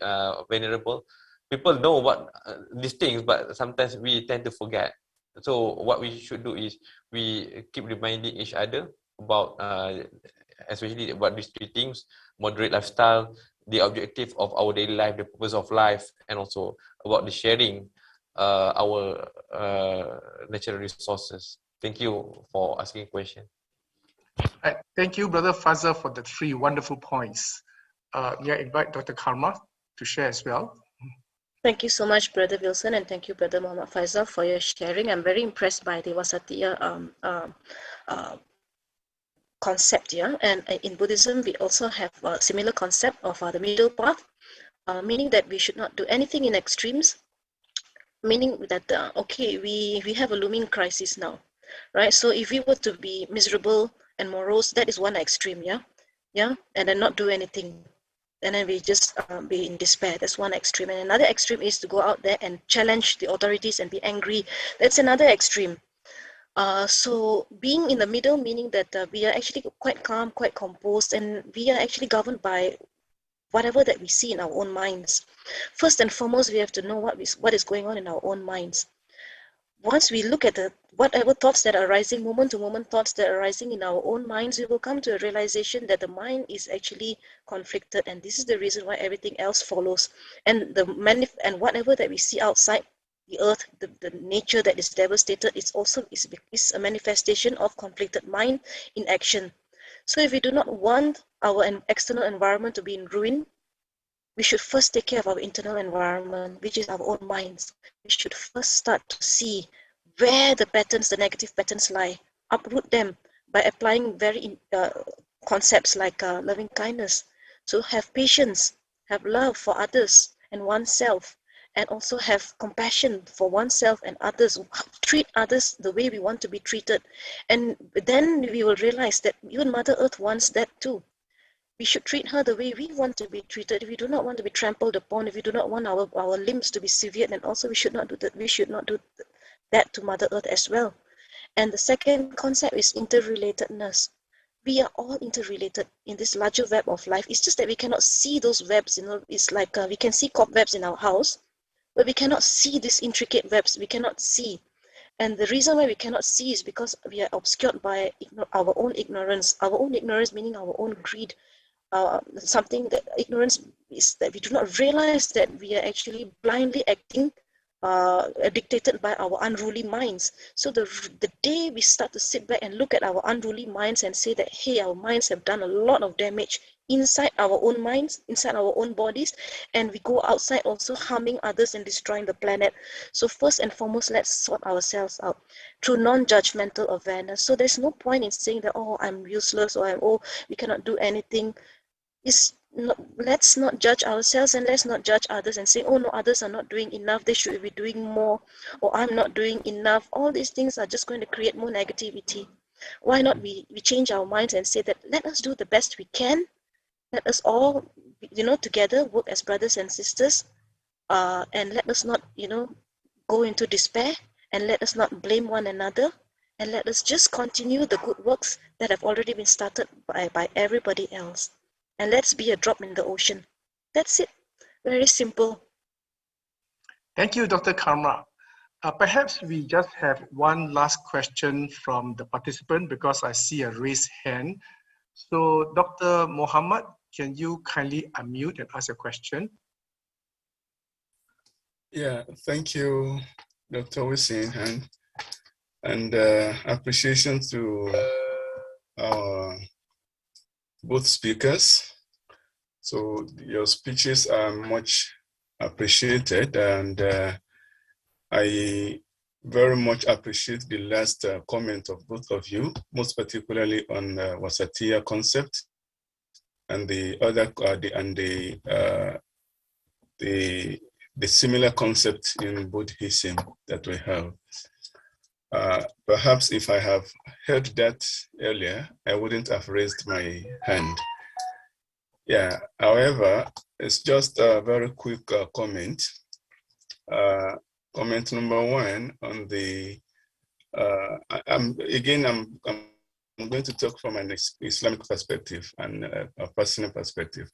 Venerable, people know what these things, but sometimes we tend to forget. So what we should do is we keep reminding each other about, especially about these three things: moderate lifestyle, the objective of our daily life, the purpose of life, and also about the sharing our natural resources. Thank you for asking a question. Thank you, Brother Fazal, for the three wonderful points. May I invite Dr. Karma to share as well? Thank you so much, Brother Wilson, and thank you, Brother Muhammad Faisal, for your sharing. I'm very impressed by the Wasatiyya concept here. And in Buddhism, we also have a similar concept of the middle path, meaning that we should not do anything in extremes, meaning that, okay, we have a looming crisis now, right? So if we were to be miserable and morose, that is one extreme, yeah, and then not do anything. And then we just be in despair. That's one extreme. And another extreme is to go out there and challenge the authorities and be angry. That's another extreme. So being in the middle, meaning that we are actually quite calm, quite composed, and we are actually governed by whatever that we see in our own minds. First and foremost, we have to know what is going on in our own minds. Once we look at whatever thoughts that are arising, moment to moment thoughts that are arising in our own minds, we will come to a realization that the mind is actually conflicted, and this is the reason why everything else follows. And and whatever that we see outside the earth, the nature that is devastated, is a manifestation of conflicted mind in action. So if we do not want our external environment to be in ruin, we should first take care of our internal environment, which is our own minds. We should first start to see where the negative patterns lie, uproot them by applying very concepts like loving kindness. So have patience, have love for others and oneself, and also have compassion for oneself and others. Treat others the way we want to be treated. And then we will realize that even Mother Earth wants that too. We should treat her the way we want to be treated. If we do not want to be trampled upon, if we do not want our limbs to be severed, then also we should not do that. We should not do that to Mother Earth as well. And the second concept is interrelatedness. We are all interrelated in this larger web of life. It's just that we cannot see those webs. It's like we can see cobwebs in our house, but we cannot see these intricate webs. We cannot see. And the reason why we cannot see is because we are obscured by our own ignorance. Our own ignorance meaning our own greed. Something that ignorance is that we do not realize that we are actually blindly acting dictated by our unruly minds. So the day we start to sit back and look at our unruly minds and say that, hey, our minds have done a lot of damage inside our own minds, inside our own bodies, and we go outside also harming others and destroying the planet. So first and foremost, let's sort ourselves out through non-judgmental awareness. So there's no point in saying that, oh, I'm useless, or we cannot do anything. Let's not judge ourselves, and let's not judge others and say, oh no, others are not doing enough, they should be doing more, or I'm not doing enough. All these things are just going to create more negativity. Why not we change our minds and say that let us do the best we can, let us all together work as brothers and sisters, and let us not go into despair, and let us not blame one another, and let us just continue the good works that have already been started by everybody else. And let's be a drop in the ocean. That's it. Very simple. Thank you, Dr. Karma. Perhaps we just have one last question from the participant because I see a raised hand. So Dr. Muhammad, can you kindly unmute and ask a question? Yeah, thank you, Dr. Wilson, and appreciation to our both speakers. So your speeches are much appreciated, and I very much appreciate the last comment of both of you, most particularly on Wasatiyya concept and the other the similar concept in Buddhism that we have. Perhaps if I have heard that earlier, I wouldn't have raised my hand. Yeah, however, it's just a very quick comment. Comment number one on the, I'm going to talk from an Islamic perspective and a personal perspective.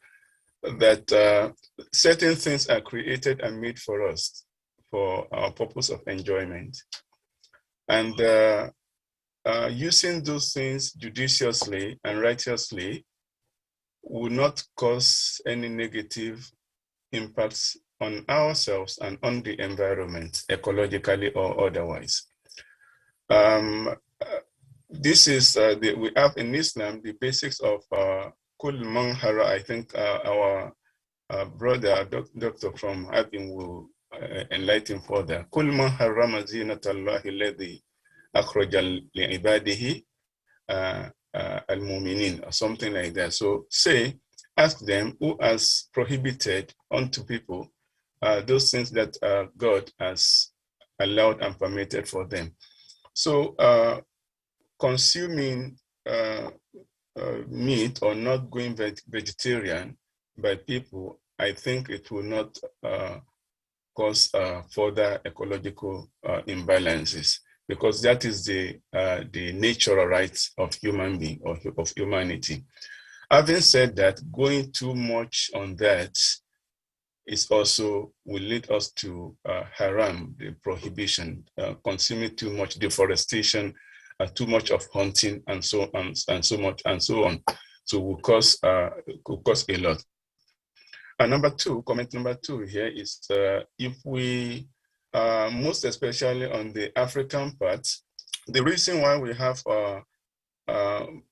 that certain things are created and made for us for our purpose of enjoyment. And using those things judiciously and righteously will not cause any negative impacts on ourselves and on the environment, ecologically or otherwise. This is, we have in Islam the basics of Kul Manhara. I think our brother, doctor from Abin, will enlighten further. Kul Manhara Mazinatallahi Ladhi Akhrajal Li'ibadihi Al-Muminin, or something like that. So say, ask them who has prohibited unto people those things that God has allowed and permitted for them. So consuming meat or not going vegetarian by people, I think it will not cause further ecological imbalances, because that is the natural rights of human being or of humanity. Having said that, going too much on that is also will lead us to haram, the prohibition, consuming too much deforestation, too much of hunting, and so on and so much and so on. So will cause a lot. And comment number two here is if we, most especially on the African part, the reason why we have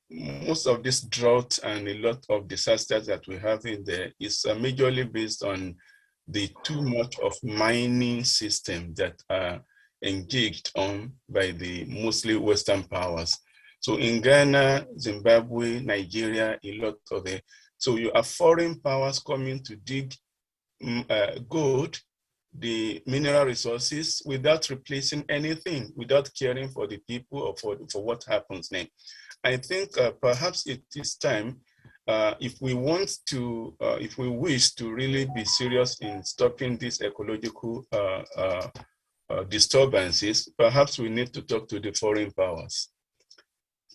most of this drought and a lot of disasters that we have in there is majorly based on the too much of mining system that are engaged on by the mostly Western powers. So in Ghana, Zimbabwe, Nigeria, a lot of it. So you have foreign powers coming to dig gold, the mineral resources, without replacing anything, without caring for the people or for what happens next. I think perhaps it is time, if we want to, if we wish to really be serious in stopping these ecological disturbances, perhaps we need to talk to the foreign powers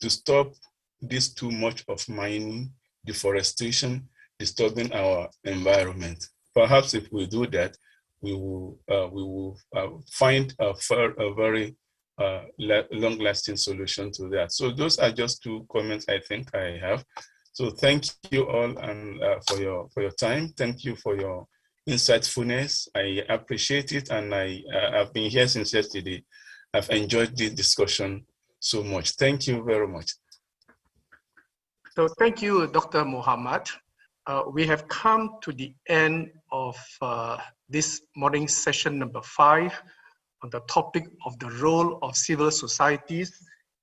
to stop this too much of mining, deforestation, disturbing our environment. Perhaps if we do that, we will find a very long-lasting solution to that. So those are just two comments I think I have. So thank you all and for your time. Thank you for your insightfulness. I appreciate it, and I've been here since yesterday. I've enjoyed this discussion so much. Thank you very much. So thank you, Dr. Muhammad. We have come to the end of this morning session number 5 on the topic of the role of civil societies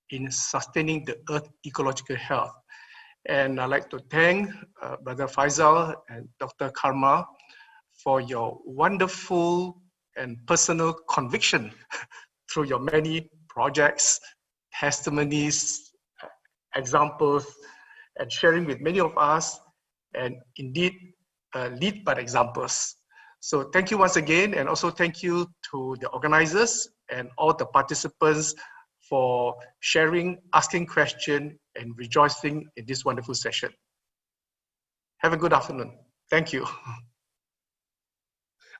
in sustaining the Earth's ecological health. And I'd like to thank Brother Faisal and Dr. Karma for your wonderful and personal conviction through your many projects, testimonies, examples, and sharing with many of us, and indeed lead by examples. So thank you once again, and also thank you to the organizers and all the participants for sharing, asking questions, and rejoicing in this wonderful session. Have a good afternoon. Thank you.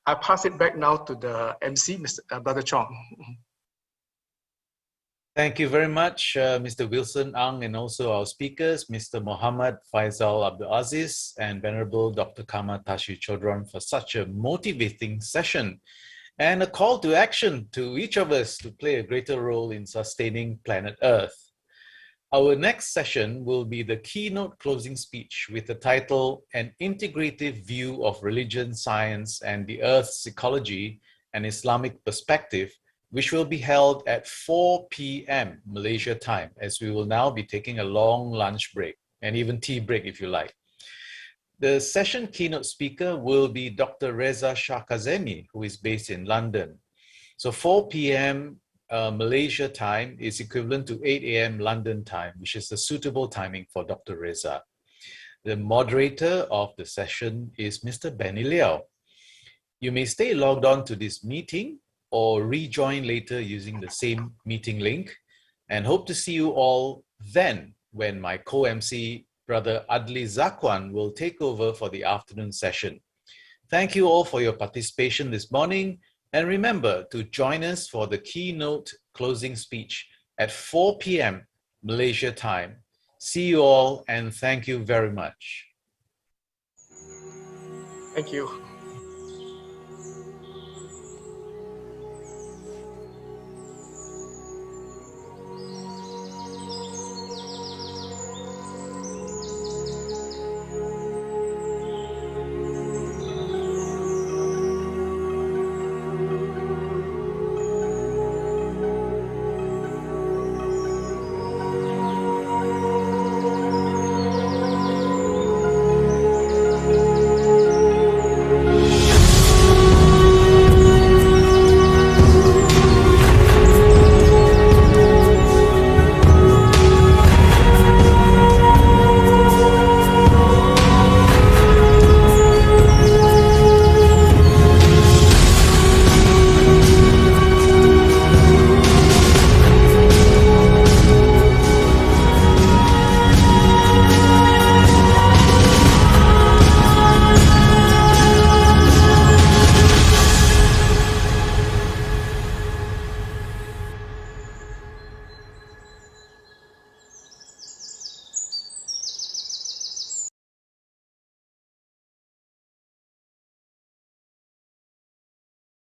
I pass it back now to the MC, Brother Chong. Thank you very much, Mr. Wilson Ang, and also our speakers, Mr. Muhammad Faisal Abdul Aziz and Venerable Dr. Kama Tashi Chodron, for such a motivating session and a call to action to each of us to play a greater role in sustaining planet Earth. Our next session will be the keynote closing speech with the title, An Integrative View of Religion, Science, and the Earth's Ecology, an Islamic Perspective, which will be held at 4 p.m. Malaysia time, as we will now be taking a long lunch break and even tea break if you like. The session keynote speaker will be Dr. Reza Shah Kazemi, who is based in London. So 4 p.m. Malaysia time is equivalent to 8 a.m. London time, which is the suitable timing for Dr. Reza. The moderator of the session is Mr. Benny Liao. You may stay logged on to this meeting or rejoin later using the same meeting link, and hope to see you all then when my co-MC Brother Adli Zakwan will take over for the afternoon session. Thank you all for your participation this morning, and remember to join us for the keynote closing speech at 4 p.m. Malaysia time. See you all, and thank you very much. Thank you.